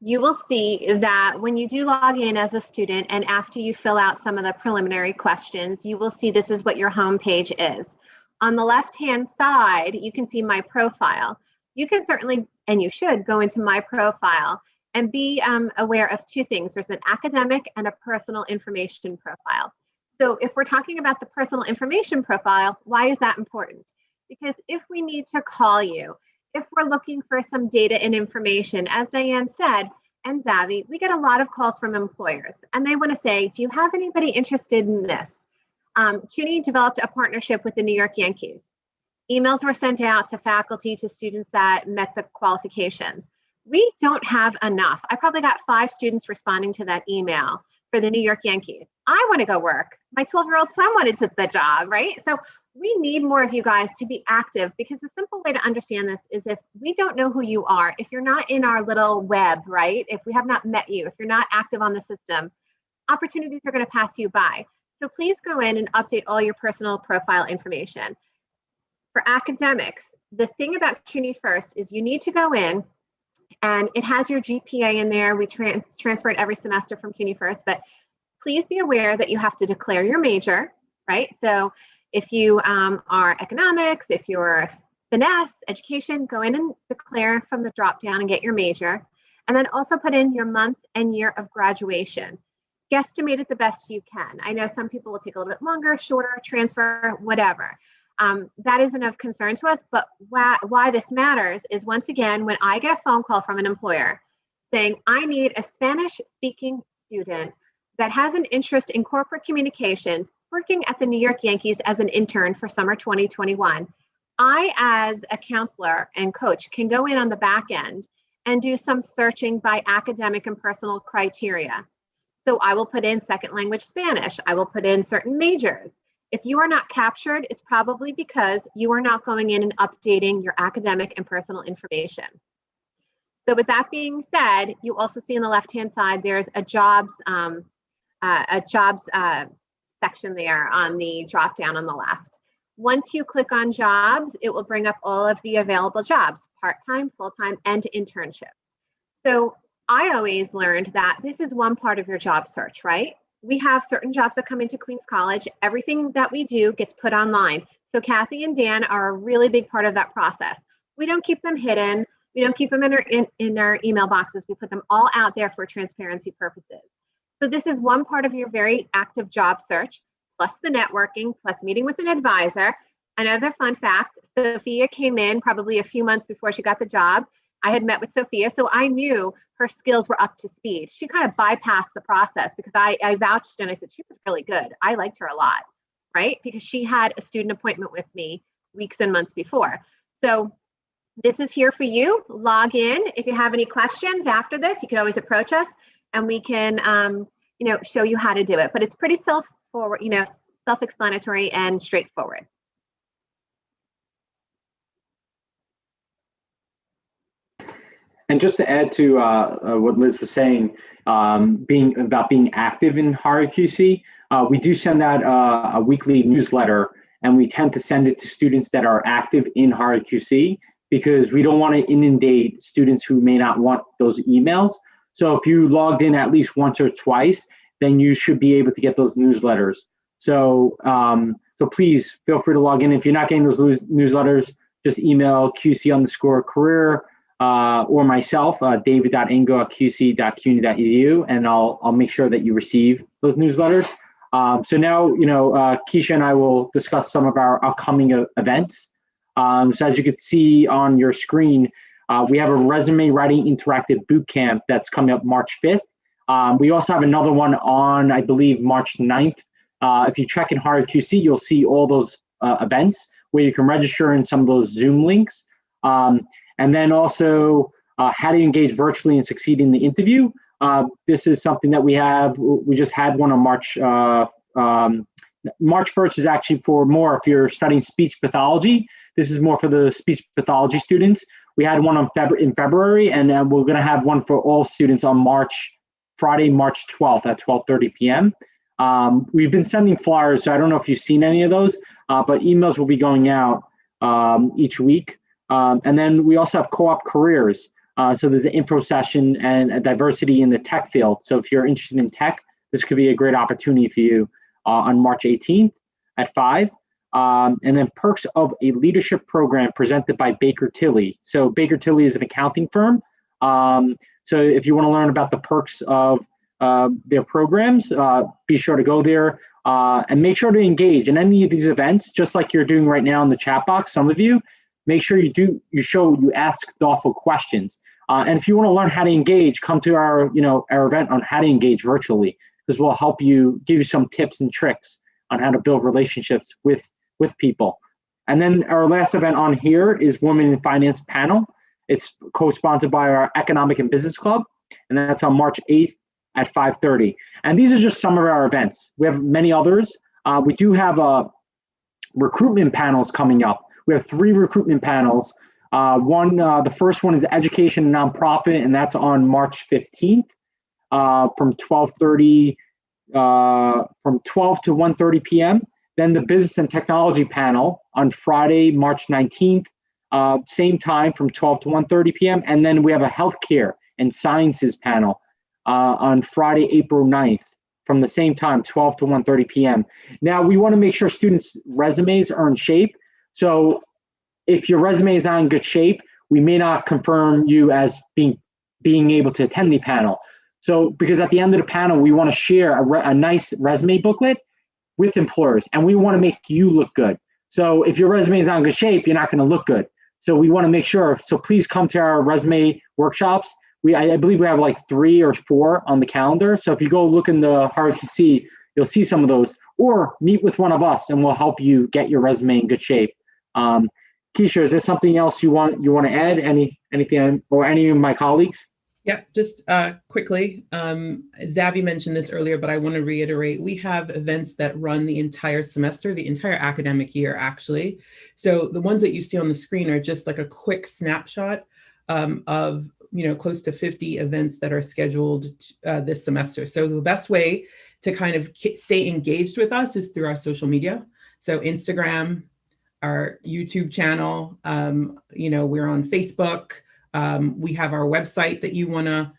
you will see that when you do log in as a student and after you fill out some of the preliminary questions, you will see this is what your home page is. On the left-hand side, you can see my profile. You can certainly, and you should, go into my profile and be aware of 2 things. There's an academic and a personal information profile. So if we're talking about the personal information profile, why is that important? Because if we need to call you, if we're looking for some data and information, as Diane said, and Zavi, we get a lot of calls from employers and they want to say, do you have anybody interested in this? CUNY developed a partnership with the New York Yankees. Emails were sent out to faculty, to students that met the qualifications. We don't have enough. I probably got 5 students responding to that email for the New York Yankees. I want to go work. My 12-year-old son wanted the job, right? So we need more of you guys to be active, because the simple way to understand this is if we don't know who you are, if you're not in our little web, right? If we have not met you, if you're not active on the system, opportunities are going to pass you by. So please go in and update all your personal profile information. For academics, the thing about CUNY First is you need to go in, and it has your GPA in there. We transfer it every semester from CUNY First, but please be aware that you have to declare your major, right? So if you are economics, if you're finesse, education, go in and declare from the drop down and get your major. And then also put in your month and year of graduation. Guesstimate it the best you can. I know some people will take a little bit longer, shorter, transfer, whatever. That isn't of concern to us, but why this matters is, once again, when I get a phone call from an employer saying, I need a Spanish-speaking student that has an interest in corporate communications, working at the New York Yankees as an intern for summer 2021, I, as a counselor and coach, can go in on the back end and do some searching by academic and personal criteria. So I will put in second language Spanish. I will put in certain majors. If you are not captured, it's probably because you are not going in and updating your academic and personal information. So with that being said, you also see on the left-hand side, there's a jobs section there on the drop down on the left. Once you click on jobs, it will bring up all of the available jobs, part-time, full-time, and internships. So I always learned that this is one part of your job search, right? We have certain jobs that come into Queens College. Everything that we do gets put online. So Cathy and Dan are a really big part of that process. We don't keep them hidden. We don't keep them in their email boxes. We put them all out there for transparency purposes. So this is one part of your very active job search, plus the networking, plus meeting with an advisor. Another fun fact, Sophia came in probably a few months before she got the job. I had met with Sophia, so I knew her skills were up to speed. She kind of bypassed the process because I vouched and I said, she was really good. I liked her a lot, right? Because she had a student appointment with me weeks and months before. So this is here for you. Log in. If you have any questions after this, you can always approach us and we can, show you how to do it. But it's pretty self-explanatory and straightforward. And just to add to what Liz was saying, being active in higher QC, we do send out a weekly newsletter, and we tend to send it to students that are active in higher QC because we don't want to inundate students who may not want those emails. So if you logged in at least once or twice, then you should be able to get those newsletters. So please feel free to log in. If you're not getting those newsletters, just email QC_career. Or myself, david.engel@qc.cuny.edu, and I'll make sure that you receive those newsletters. So now, Keisha and I will discuss some of our upcoming events. So as you can see on your screen, we have a resume writing interactive boot camp that's coming up March 5th. We also have another one on, I believe, March 9th. If you check in Higher QC, you'll see all those events where you can register in some of those Zoom links. And then also how to engage virtually and succeed in the interview. This is something that we have. We just had one on March 1st is actually for more if you're studying speech pathology. This is more for the speech pathology students. We had one on in February, and we're going to have one for all students on Friday, March 12th at 12:30 p.m. We've been sending flyers, so I don't know if you've seen any of those, but emails will be going out each week. And then we also have co-op careers. So there's an info session and a diversity in the tech field. So if you're interested in tech, this could be a great opportunity for you on March 18th at 5. And then perks of a leadership program presented by Baker Tilly. So Baker Tilly is an accounting firm. So if you want to learn about the perks of their programs, be sure to go there and make sure to engage in any of these events, just like you're doing right now in the chat box, some of you. Make sure you ask thoughtful questions. And if you want to learn how to engage, come to our event on how to engage virtually. This will help you, give you some tips and tricks on how to build relationships with people. And then our last event on here is Women in Finance panel. It's co-sponsored by our Economic and Business Club, and that's on March 8th at 5:30. And these are just some of our events. We have many others. We do have recruitment panels coming up. We have 3 recruitment panels. The first one is Education and Nonprofit, and that's on March 15th from 12 to 1:30 p.m. Then the Business and Technology panel on Friday, March 19th, same time from 12 to 1:30 p.m. And then we have a Healthcare and Sciences panel on Friday, April 9th from the same time, 12 to 1:30 p.m. Now, we want to make sure students' resumes are in shape. So if your resume is not in good shape, we may not confirm you as being able to attend the panel. So because at the end of the panel, we want to share a nice resume booklet with employers, and we want to make you look good. So if your resume is not in good shape, you're not going to look good. So we want to make sure, so please come to our resume workshops. I believe we have like 3 or 4 on the calendar. So if you go look in the RTC, you'll see some of those, or meet with one of us and we'll help you get your resume in good shape. Keisha, is there something else you want to add? Anything, or any of my colleagues? Yeah, just quickly, Zavi mentioned this earlier, but I want to reiterate, we have events that run the entire semester, the entire academic year, actually. So the ones that you see on the screen are just like a quick snapshot of, close to 50 events that are scheduled this semester. So the best way to kind of stay engaged with us is through our social media. So Instagram, our YouTube channel, we're on Facebook. We have our website that you want to,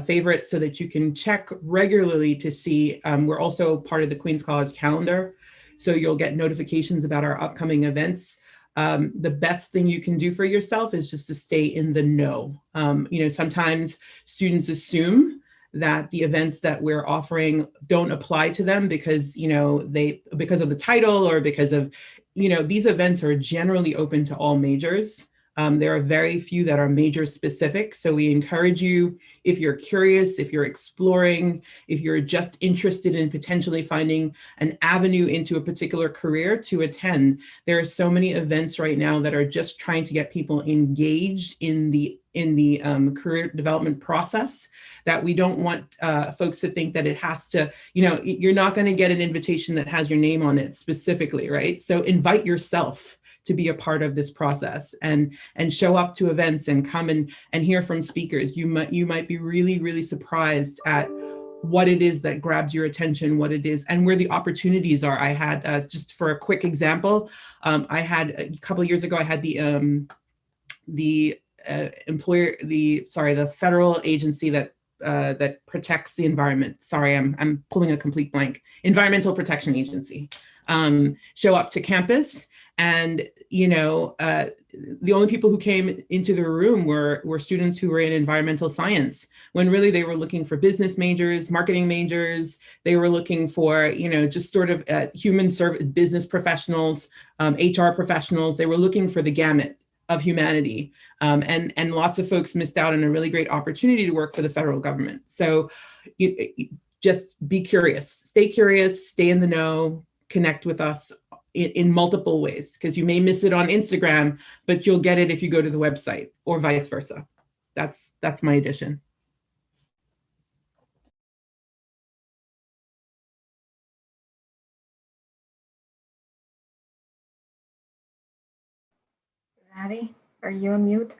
favorite so that you can check regularly to see. We're also part of the Queens College calendar, so you'll get notifications about our upcoming events. The best thing you can do for yourself is just to stay in the know. Sometimes students assume that the events that we're offering don't apply to them because, because of the title or because of, these events are generally open to all majors. There are very few that are major specific. So we encourage you, if you're curious, if you're exploring, if you're just interested in potentially finding an avenue into a particular career, to attend. There are so many events right now that are just trying to get people engaged in the career development process, that we don't want folks to think that it has to, you're not going to get an invitation that has your name on it specifically, right? So invite yourself to be a part of this process and show up to events and come and hear from speakers. You might be really, really surprised at what it is that grabs your attention, what it is, and where the opportunities are. I had, just for a quick example, I had a couple of years ago, I had the federal agency that protects the environment. Sorry, I'm pulling a complete blank. Environmental Protection Agency show up to campus, and the only people who came into the room were students who were in environmental science, when really they were looking for business majors, marketing majors. They were looking for, just sort of human service, business professionals, HR professionals. They were looking for the gamut of humanity. And lots of folks missed out on a really great opportunity to work for the federal government. So just be curious, stay in the know, connect with us in multiple ways, because you may miss it on Instagram, but you'll get it if you go to the website, or vice versa. That's my addition. Zavi, are you on mute?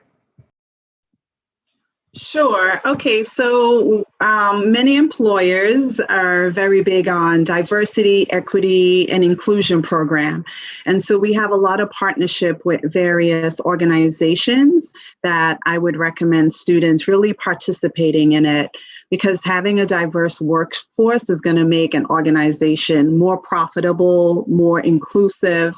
Sure. Okay. So many employers are very big on diversity, equity, and inclusion program. And so we have a lot of partnership with various organizations that I would recommend students really participating in it, because having a diverse workforce is going to make an organization more profitable, more inclusive.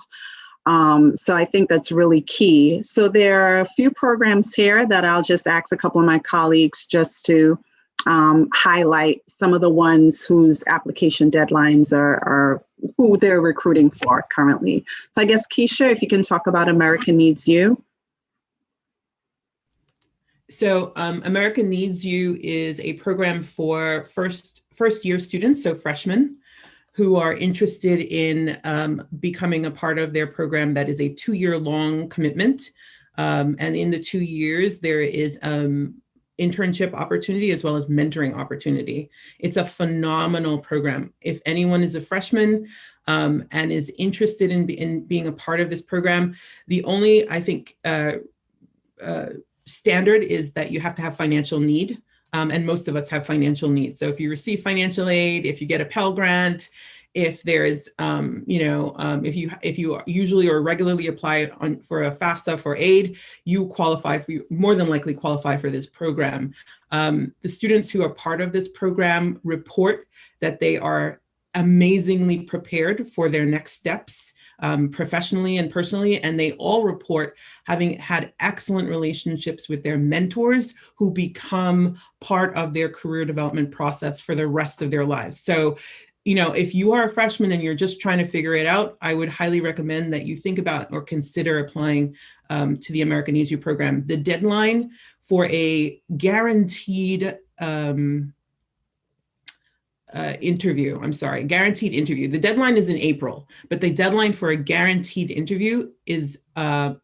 So I think that's really key. So there are a few programs here that I'll just ask a couple of my colleagues just to highlight some of the ones whose application deadlines are who they're recruiting for currently. So I guess, Keisha, if you can talk about America Needs You. So America Needs You is a program for first year students, so freshmen, who are interested in becoming a part of their program that is a 2-year-long commitment. And in the 2 years, there is internship opportunity as well as mentoring opportunity. It's a phenomenal program. If anyone is a freshman and is interested in being a part of this program, the only, I think, standard is that you have to have financial need. And most of us have financial needs. So if you receive financial aid, if you get a Pell Grant, if there's, if you usually or regularly apply for a FAFSA for aid, you more than likely qualify for this program. The students who are part of this program report that they are amazingly prepared for their next steps, professionally and personally, and they all report having had excellent relationships with their mentors who become part of their career development process for the rest of their lives. So, if you are a freshman and you're just trying to figure it out, I would highly recommend that you think about or consider applying to the America Needs You program. The deadline for a guaranteed interview. The deadline is in April, but the deadline for a guaranteed interview is March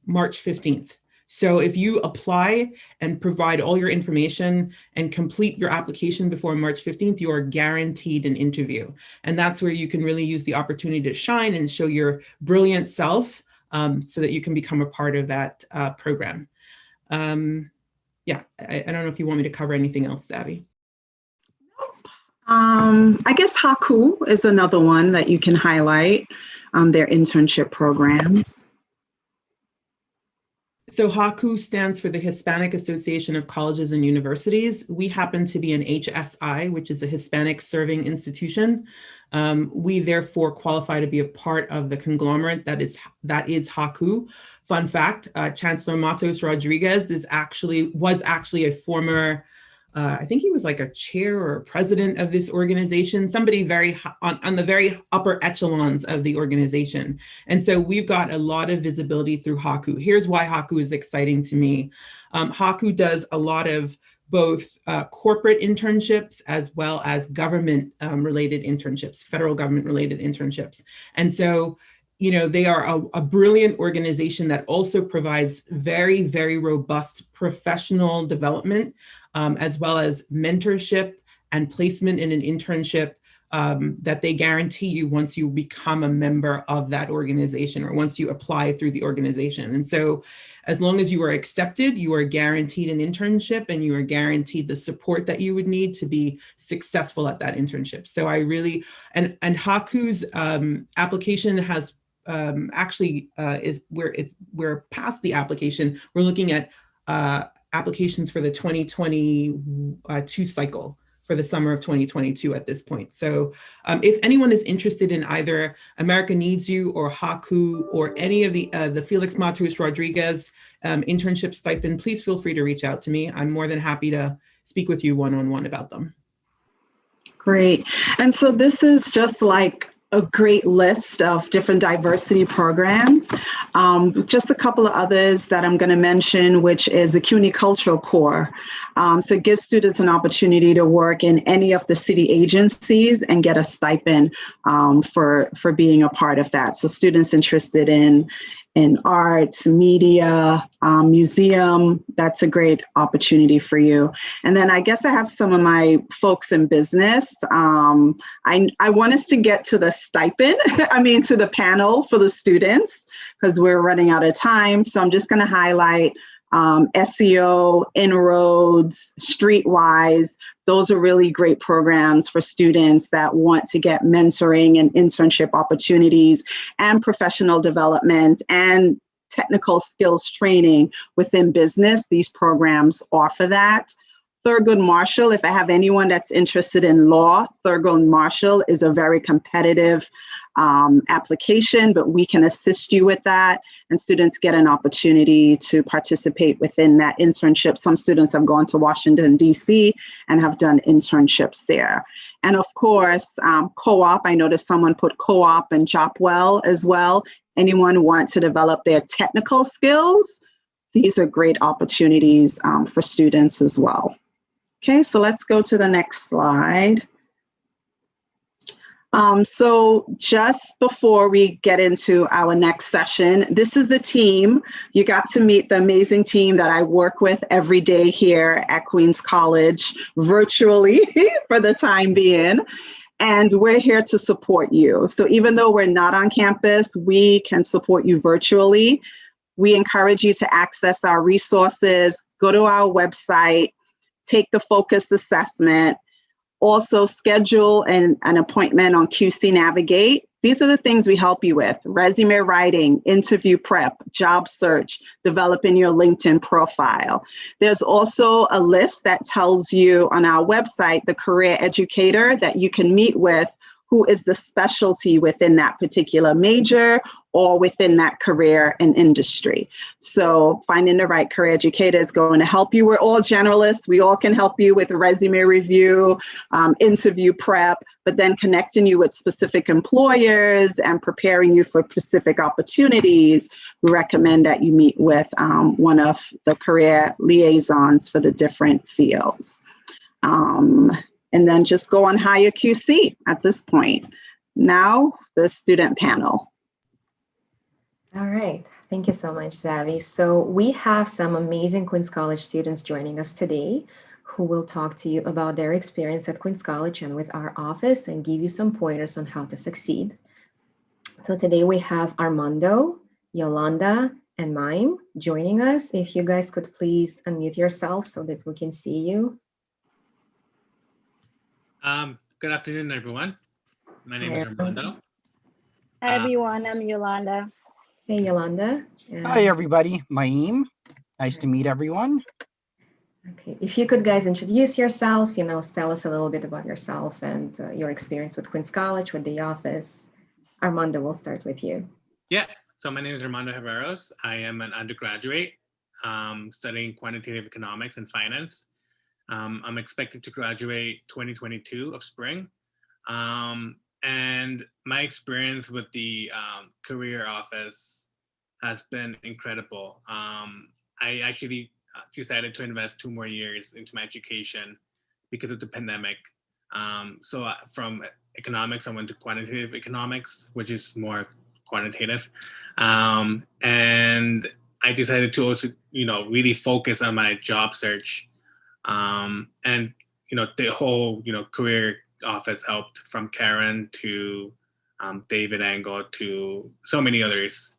15th. So if you apply and provide all your information and complete your application before March 15th, you are guaranteed an interview. And that's where you can really use the opportunity to shine and show your brilliant self so that you can become a part of that program. I don't know if you want me to cover anything else, Zavi. I guess HAKU is another one that you can highlight, their internship programs. So HAKU stands for the Hispanic Association of Colleges and Universities. We happen to be an HSI, which is a Hispanic serving institution. We therefore qualify to be a part of the conglomerate that is HAKU. Fun fact, Chancellor Matos Rodriguez was actually a former, I think he was like a chair or a president of this organization, somebody very on the very upper echelons of the organization. And so we've got a lot of visibility through HAKU. Here's why HAKU is exciting to me. HAKU does a lot of both corporate internships as well as government related internships, federal government related internships. And so, they are a brilliant organization that also provides very, very robust professional development, as well as mentorship and placement in an internship that they guarantee you once you become a member of that organization or once you apply through the organization. And so as long as you are accepted, you are guaranteed an internship and you are guaranteed the support that you would need to be successful at that internship. So I really, and HAKU's application has we're past the application. We're looking at applications for the 2022 cycle for the summer of 2022 at this point. So if anyone is interested in either America Needs You or HAKU or any of the Felix Matos Rodriguez internship stipend, please feel free to reach out to me. I'm more than happy to speak with you one-on-one about them. Great. And so this is just like a great list of different diversity programs. Just a couple of others that I'm going to mention, which is the CUNY Cultural Corps. So it gives students an opportunity to work in any of the city agencies and get a stipend for being a part of that. So students interested in arts, media, museum, that's a great opportunity for you. And then I guess I have some of my folks in business. I want us to get to the stipend, to the panel for the students, because we're running out of time. So I'm just gonna highlight SEO, Inroads, Streetwise. Those are really great programs for students that want to get mentoring and internship opportunities and professional development and technical skills training within business. These programs offer that. Thurgood Marshall, if I have anyone that's interested in law, Thurgood Marshall is a very competitive application, but we can assist you with that. And students get an opportunity to participate within that internship. Some students have gone to Washington, D.C. and have done internships there. And of course, co-op, I noticed someone put co-op and Jopwell as well. Anyone want to develop their technical skills? These are great opportunities for students as well. Okay, so let's go to the next slide. So just before we get into our next session, this is the team. You got to meet the amazing team that I work with every day here at Queens College, virtually for the time being. And we're here to support you. So even though we're not on campus, we can support you virtually. We encourage you to access our resources, go to our website, take the focused assessment, also schedule an appointment on QC Navigate. These are the things we help you with: resume writing, interview prep, job search, developing your LinkedIn profile. There's also a list that tells you on our website the career educator that you can meet with, who is the specialty within that particular major or within that career and industry. So finding the right career educator is going to help you. We're all generalists. We all can help you with resume review, interview prep, but then connecting you with specific employers and preparing you for specific opportunities. We recommend that you meet with one of the career liaisons for the different fields. And then just go on Hire QC at this point. Now, the student panel. All right. Thank you so much, Zavi. So we have some amazing Queens College students joining us today who will talk to you about their experience at Queens College and with our office and give you some pointers on how to succeed. So today we have Armando, Yolanda, and Mime joining us. If you guys could please unmute yourselves so that we can see you. Good afternoon, everyone. My name is Armando. Hi, everyone. I'm Yolanda. Hey, Yolanda. Hi, everybody. Maim. Nice to meet everyone. Okay, if you could guys introduce yourselves, tell us a little bit about yourself and your experience with Queens College, with the office. Armando, we'll start with you. Yeah, so my name is Armando Herreros. I am an undergraduate studying quantitative economics and finance. I'm expected to graduate 2022 of spring. And my experience with the career office has been incredible. I actually decided to invest 2 more years into my education because of the pandemic. So from economics, I went to quantitative economics, which is more quantitative. And I decided to also, really focus on my job search. And, the whole, career office helped, from Karen to David Engel to so many others.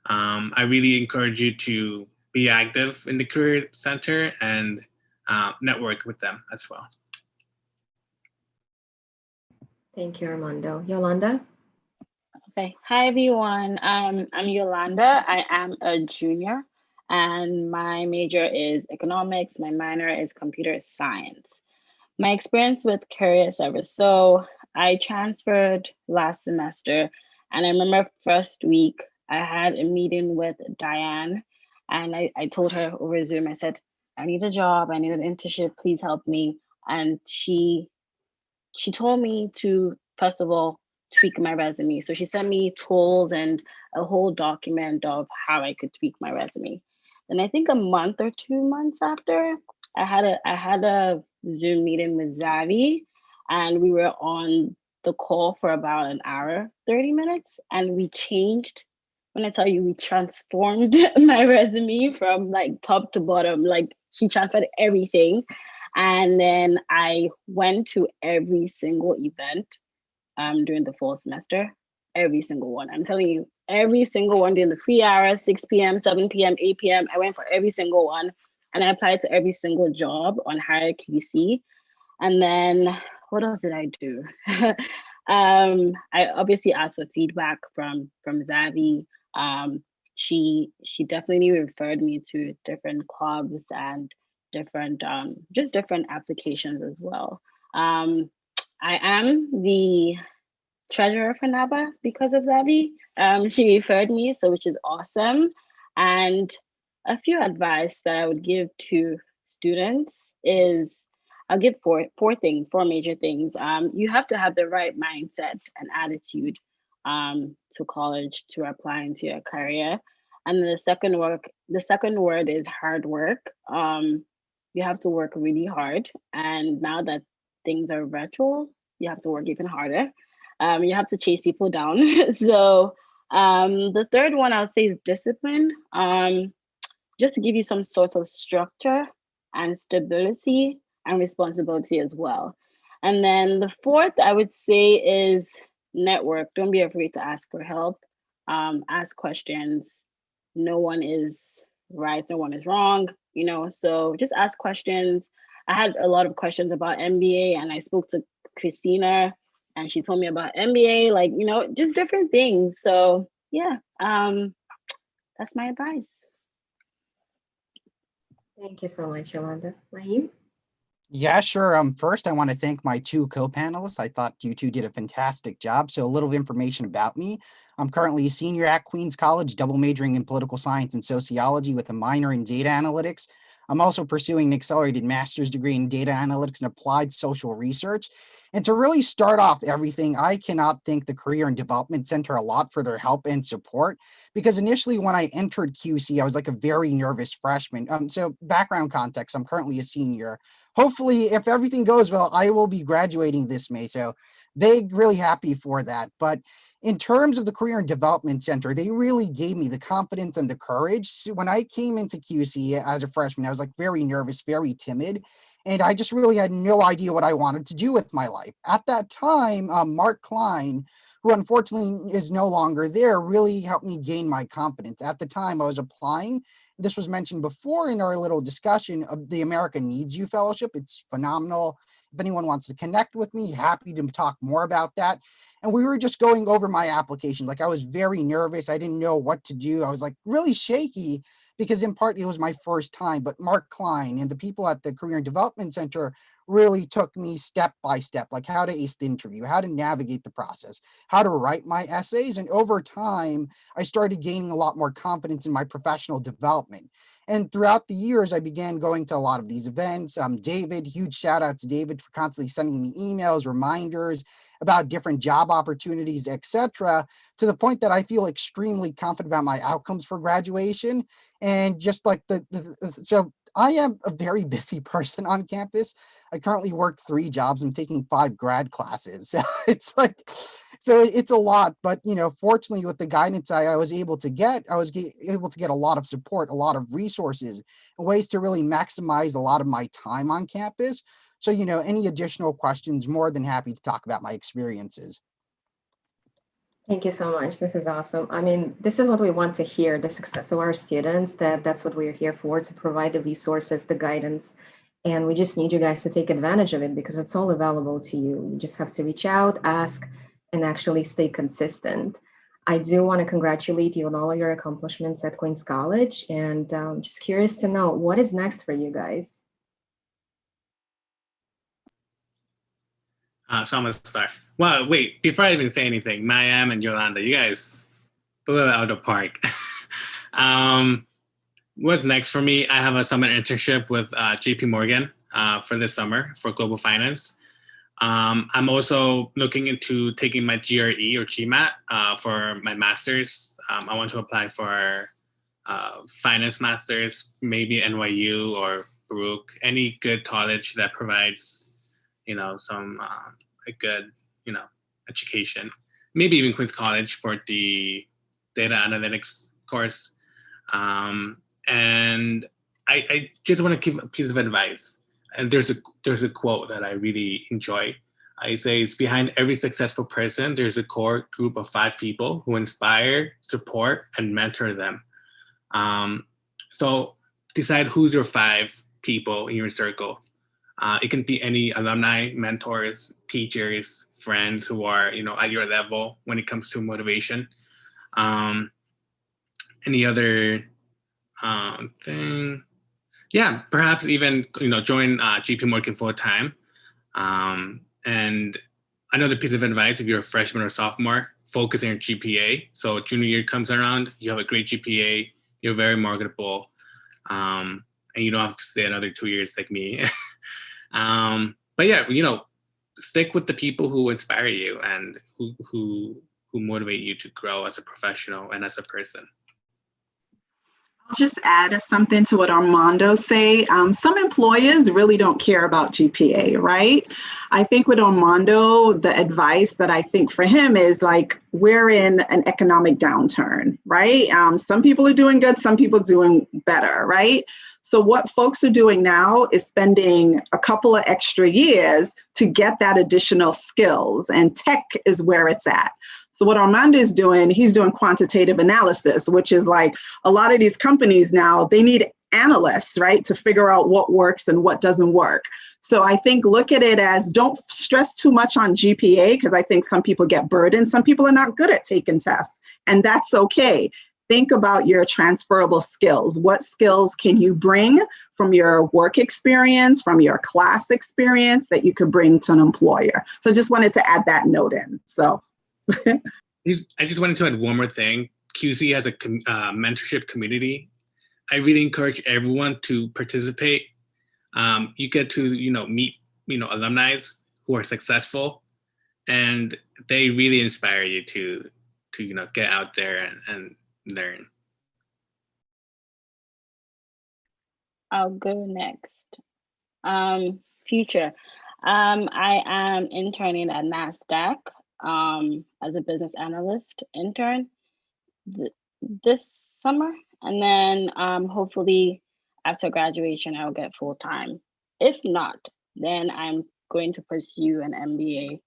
I really encourage you to be active in the Career Center and network with them as well. Thank you, Armando. Yolanda? Okay. Hi, everyone. I'm Yolanda. I am a junior, and my major is economics. My minor is computer science. My experience with career service. So I transferred last semester, and I remember first week I had a meeting with Diane, and I told her over Zoom, I said, I need a job, I need an internship, please help me. And she told me to, first of all, tweak my resume. So she sent me tools and a whole document of how I could tweak my resume. And I think a month or 2 months after, I had a Zoom meeting with Zavi, and we were on the call for about an hour, 30 minutes, and we changed. When I tell you, we transformed my resume from like top to bottom. Like, she transferred everything. And then I went to every single event during the fall semester, every single one. I'm telling you, every single one during the free hours, 6 p.m., 7 p.m., 8 p.m. I went for every single one, and I applied to every single job on Hire QC. And then what else did I do? I obviously asked for feedback from Zavi. She definitely referred me to different clubs and different different applications as well. I am the treasurer for NABA because of Zavi. She referred me, so which is awesome. And a few advice that I would give to students is, I'll give four major things. You have to have the right mindset and attitude to college to apply into your career. And the second word is hard work. You have to work really hard. And now that things are virtual, you have to work even harder. You have to chase people down. So the third one I would say is discipline. Just to give you some sort of structure and stability and responsibility as well. And then the fourth I would say is network. Don't be afraid to ask for help. Ask questions. No one is right, no one is wrong, so just ask questions. I had a lot of questions about MBA, and I spoke to Christina and she told me about MBA, like, just different things. So yeah, that's my advice. Thank you so much, Yolanda. Mahim? Yeah, sure. First, I want to thank my two co-panelists. I thought you two did a fantastic job. So a little information about me. I'm currently a senior at Queens College, double majoring in political science and sociology with a minor in data analytics. I'm also pursuing an accelerated master's degree in data analytics and applied social research. And to really start off everything, I cannot thank the Career and Development Center a lot for their help and support, because initially when I entered QC, I was like a very nervous freshman. So background context, I'm currently a senior. Hopefully, if everything goes well, I will be graduating this May. So they're really happy for that. But in terms of the Career and Development Center, they really gave me the confidence and the courage. So when I came into QC as a freshman, I was like very nervous, very timid. And I just really had no idea what I wanted to do with my life. At that time, Mark Klein, who unfortunately is no longer there, really helped me gain my confidence. At the time I was applying, this was mentioned before in our little discussion of the America Needs You Fellowship. It's phenomenal. If anyone wants to connect with me, happy to talk more about that. And we were just going over my application. Like, I was very nervous. I didn't know what to do. I was like really shaky because in part it was my first time, but Mark Klein and the people at the Career and Development Center really took me step by step, like how to ace the interview, how to navigate the process, how to write my essays. And over time, I started gaining a lot more confidence in my professional development. And throughout the years, I began going to a lot of these events. David, huge shout out to David for constantly sending me emails, reminders about different job opportunities, etc., to the point that I feel extremely confident about my outcomes for graduation. And just like so I am a very busy person on campus. I currently work 3 jobs. I'm taking 5 grad classes. So it's like, so it's a lot, but fortunately with the guidance I was able to get, I was able to get a lot of support, a lot of resources, and ways to really maximize a lot of my time on campus. So, any additional questions, more than happy to talk about my experiences. Thank you so much. This is awesome. I mean, this is what we want to hear, the success of our students, that's what we're here for, to provide the resources, the guidance. And we just need you guys to take advantage of it because it's all available to you. You just have to reach out, ask, and actually stay consistent. I do want to congratulate you on all of your accomplishments at Queens College, and just curious to know what is next for you guys. So I'm gonna start. Well, wait, before I even say anything, Mayam and Yolanda, you guys blew it out of the park. What's next for me? I have a summer internship with JP Morgan for this summer for global finance. I'm also looking into taking my GRE or GMAT for my master's. I want to apply for finance master's, maybe NYU or Baruch, any good college that provides, some a good, education. Maybe even Queens College for the data analytics course. And I just want to give a piece of advice. And there's a quote that I really enjoy. I say, it's behind every successful person, there's a core group of 5 people who inspire, support, and mentor them. So decide who's your 5 people in your circle. It can be any alumni, mentors, teachers, friends who are, at your level when it comes to motivation. Any other thing? Yeah, perhaps even, join JP Morgan full time. And another piece of advice, if you're a freshman or sophomore, focus on your GPA. So junior year comes around, you have a great GPA, you're very marketable, and you don't have to stay another 2 years like me. But yeah, stick with the people who inspire you and who motivate you to grow as a professional and as a person. just add something to what Armando say. Some employers really don't care about GPA, right? I think with Armando, the advice that I think for him is like, we're in an economic downturn, right? Some people are doing good, some people are doing better, right? So what folks are doing now is spending a couple of extra years to get that additional skills, and tech is where it's at. So what Armando is doing, he's doing quantitative analysis, which is like a lot of these companies now, they need analysts, right, to figure out what works and what doesn't work. So I think look at it as, don't stress too much on GPA, because I think some people get burdened. Some people are not good at taking tests, and that's okay. Think about your transferable skills. What skills can you bring from your work experience, from your class experience that you could bring to an employer? So just wanted to add that note in. So. I just wanted to add one more thing. QC has a mentorship community. I really encourage everyone to participate. You get to, meet, alumni who are successful, and they really inspire you to get out there and learn. I'll go next. Future. I am interning at NASDAQ as a business analyst intern this summer. And then hopefully after graduation, I'll get full-time. If not, then I'm going to pursue an MBA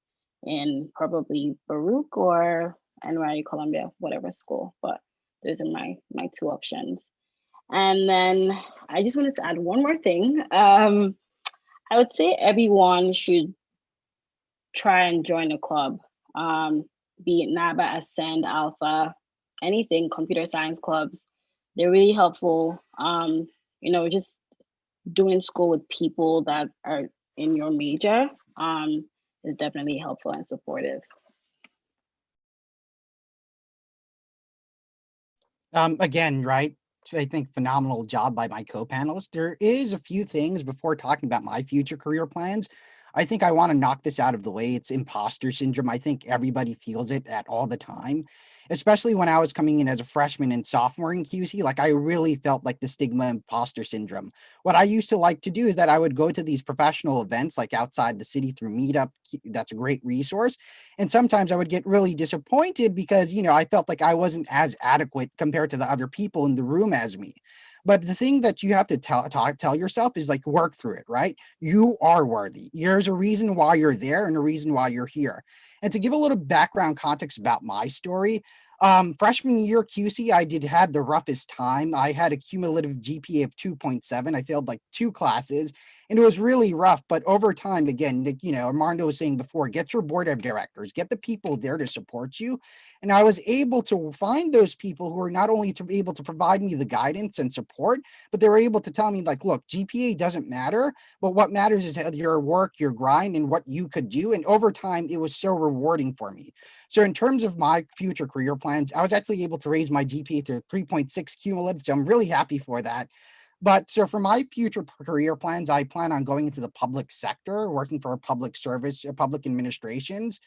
in probably Baruch or NYU Columbia, whatever school. But those are my two options. And then I just wanted to add one more thing. I would say everyone should try and join a club, be it NABA, Ascend, Alpha, anything, computer science clubs. They're really helpful. Just doing school with people that are in your major is definitely helpful and supportive. Again, right? I think phenomenal job by my co-panelists. There is a few things before talking about my future career plans. I think I want to knock this out of the way. It's imposter syndrome. I think everybody feels it at all the time, especially when I was coming in as a freshman and sophomore in QC. Like, I really felt like the stigma imposter syndrome. What I used to like to do is that I would go to these professional events like outside the city through Meetup. That's a great resource. And sometimes I would get really disappointed because, I felt like I wasn't as adequate compared to the other people in the room as me. But the thing that you have to tell yourself is like, work through it, right? You are worthy. There's a reason why you're there and a reason why you're here. And to give a little background context about my story, freshman year QC, I had the roughest time. I had a cumulative GPA of 2.7. I failed like 2 classes, and it was really rough. But over time, again, Armando was saying before, get your board of directors, get the people there to support you. And I was able to find those people who were not only able to provide me the guidance and support, but they were able to tell me like, look, GPA doesn't matter, but what matters is your work, your grind, and what you could do. And over time, it was so rewarding for me. So in terms of my future career plans, I was actually able to raise my GPA to 3.6 cumulative. So I'm really happy for that. But so for my future career plans, I plan on going into the public sector, working for a public service, public administrations.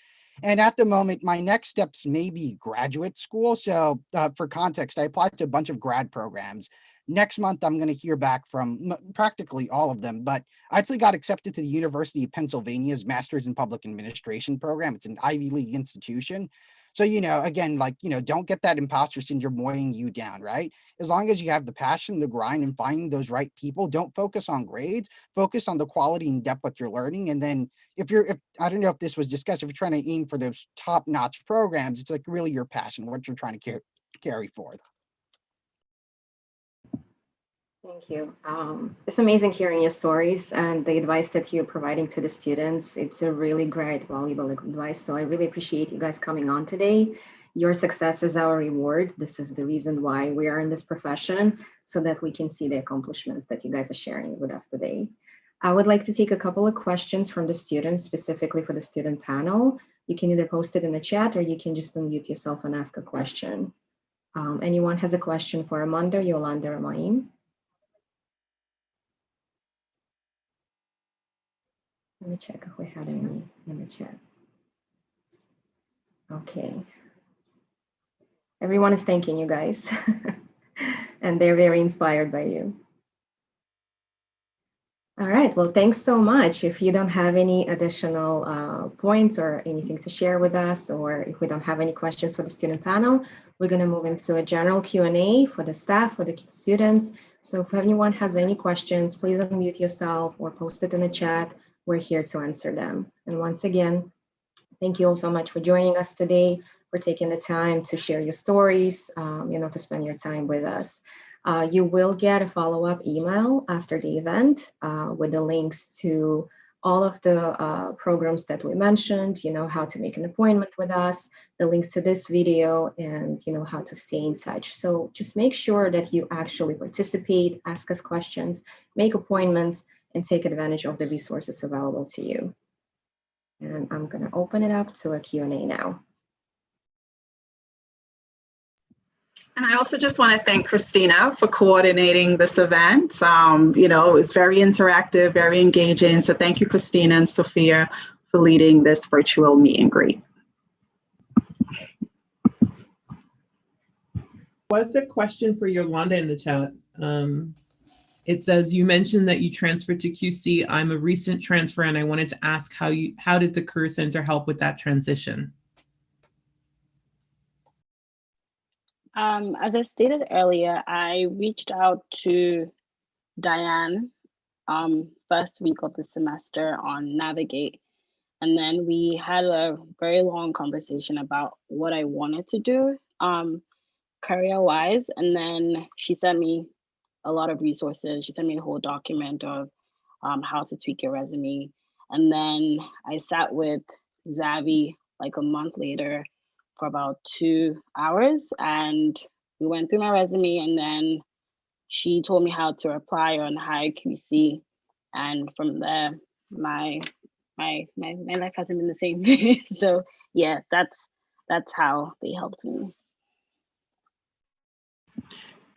And at the moment, my next steps may be graduate school. So for context, I applied to a bunch of grad programs. Next month, I'm going to hear back from practically all of them, but I actually got accepted to the University of Pennsylvania's Master's in Public Administration program. It's an Ivy League institution. So, again, don't get that imposter syndrome weighing you down, right? As long as you have the passion, the grind, and finding those right people, don't focus on grades, focus on the quality and depth what you're learning. And then if I don't know if this was discussed, if you're trying to aim for those top-notch programs, it's like really your passion, what you're trying to carry forth. Thank you. It's amazing hearing your stories and the advice that you're providing to the students. It's a really great, valuable advice. So I really appreciate you guys coming on today. Your success is our reward. This is the reason why we are in this profession, so that we can see the accomplishments that you guys are sharing with us today. I would like to take a couple of questions from the students, specifically for the student panel. You can either post it in the chat or you can just unmute yourself and ask a question. Anyone has a question for Armando, Yolanda, or Maim? Let me check if we had any in the chat. Okay. Everyone is thanking you guys. and they're very inspired by you. All right, well, thanks so much. If you don't have any additional points or anything to share with us, or if we don't have any questions for the student panel, we're going to move into a general Q&A for the staff, for the students. So if anyone has any questions, please unmute yourself or post it in the chat. We're here to answer them. And once again, thank you all so much for joining us today, for taking the time to share your stories, to spend your time with us. You will get a follow-up email after the event with the links to all of the programs that we mentioned, how to make an appointment with us, the links to this video, and how to stay in touch. So just make sure that you actually participate, ask us questions, make appointments, and take advantage of the resources available to you. And I'm going to open it up to a Q&A now. And I also just want to thank Christina for coordinating this event. It's very interactive, very engaging. So thank you, Christina and Sophia, for leading this virtual meet and greet. Was a question for Yolanda in the chat. It says, you mentioned that you transferred to QC. I'm a recent transfer, and I wanted to ask how did the Career Center help with that transition? As I stated earlier, I reached out to Diane first week of the semester on Navigate. And then we had a very long conversation about what I wanted to do career-wise. And then she sent me a lot of resources. She sent me a whole document of how to tweak your resume. And then I sat with Zavi like a month later for about 2 hours, and we went through my resume, and then she told me how to apply on Hire QC. And from there, my life hasn't been the same. So yeah, that's how they helped me.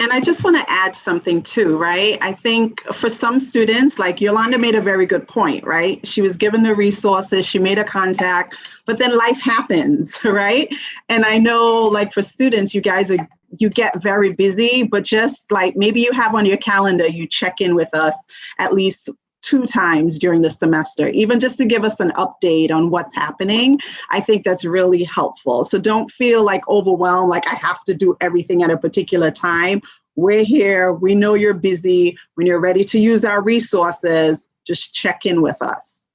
And I just want to add something too, right? I think for some students, like Yolanda made a very good point, right? She was given the resources, she made a contact, but then life happens, right? And I know like for students, you get very busy, but just like maybe you have on your calendar, you check in with us at least 2 times during the semester, even just to give us an update on what's happening. I think that's really helpful. So don't feel like overwhelmed, like I have to do everything at a particular time. We're here. We know you're busy. When you're ready to use our resources, just check in with us.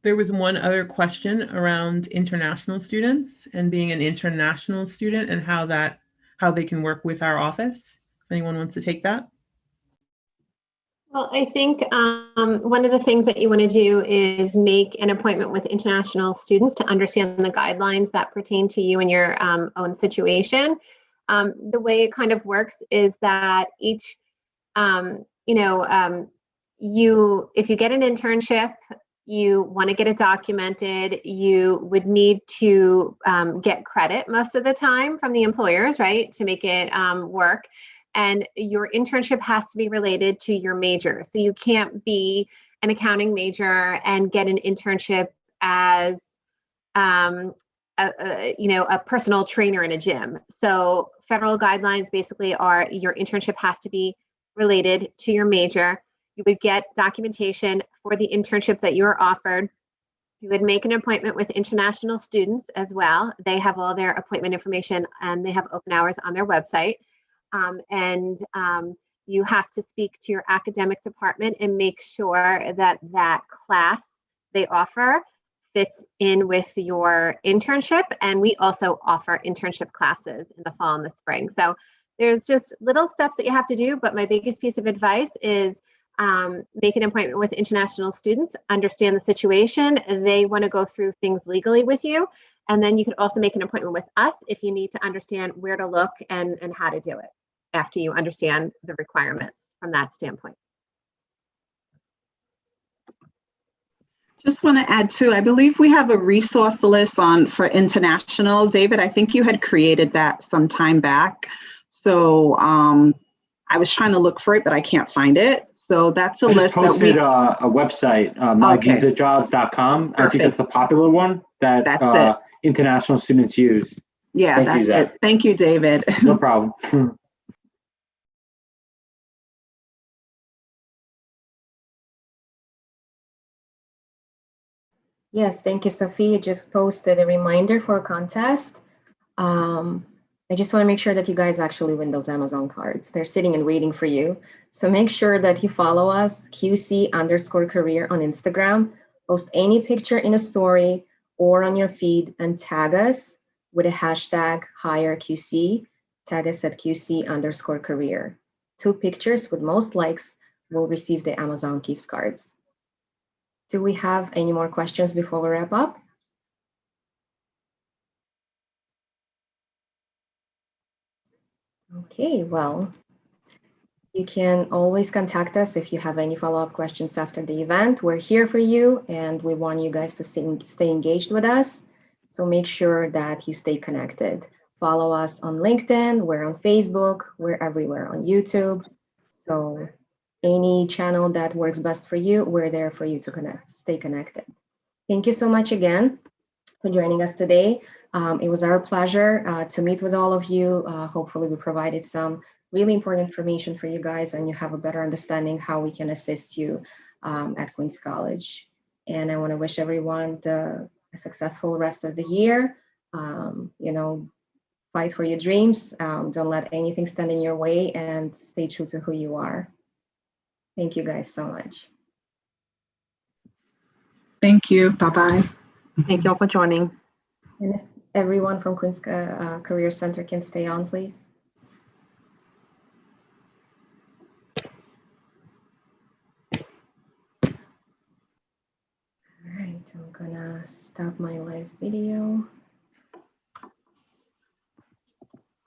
There was one other question around international students and being an international student and how they can work with our office. If anyone wants to take that. Well, I think one of the things that you want to do is make an appointment with international students to understand the guidelines that pertain to you and your own situation. The way it kind of works is that each, if you get an internship, you want to get it documented, you would need to get credit most of the time from the employers, right, to make it work. And your internship has to be related to your major. So you can't be an accounting major and get an internship as a personal trainer in a gym. So federal guidelines basically are your internship has to be related to your major. You would get documentation for the internship that you're offered. You would make an appointment with international students as well. They have all their appointment information and they have open hours on their website. You have to speak to your academic department and make sure that that class they offer fits in with your internship. And we also offer internship classes in the fall and the spring. So there's just little steps that you have to do. But my biggest piece of advice is make an appointment with international students, understand the situation. They want to go through things legally with you. And then you can also make an appointment with us if you need to understand where to look and how to do it after you understand the requirements from that standpoint. Just want to add too, I believe we have a resource list for international. David, I think you had created that some time back. So I was trying to look for it, but I can't find it. So that's a list that we posted a website, myvisajobs.com. I think that's a popular one that international students use. Yeah, that's it. Thank you, David. No problem. Yes, thank you, Sophie. You just posted a reminder for a contest. I just want to make sure that you guys actually win those Amazon cards. They're sitting and waiting for you. So make sure that you follow us, QC_career on Instagram. Post any picture in a story or on your feed and tag us with a hashtag HireQC. Tag us at QC_career. 2 pictures with most likes will receive the Amazon gift cards. Do we have any more questions before we wrap up? Okay, well, you can always contact us if you have any follow-up questions after the event. We're here for you, and we want you guys to stay engaged with us. So make sure that you stay connected. Follow us on LinkedIn, we're on Facebook, we're everywhere on YouTube. So any channel that works best for you, we're there for you to stay connected. Thank you so much again for joining us today. It was our pleasure to meet with all of you. Hopefully we provided some really important information for you guys and you have a better understanding how we can assist you at Queens College. And I want to wish everyone a successful rest of the year. You know, fight for your dreams. Don't let anything stand in your way and stay true to who you are. Thank you guys so much. Thank you. Bye-bye. Thank you all for joining. And if everyone from Queens Career Center can stay on, please. All right, I'm gonna stop my live video.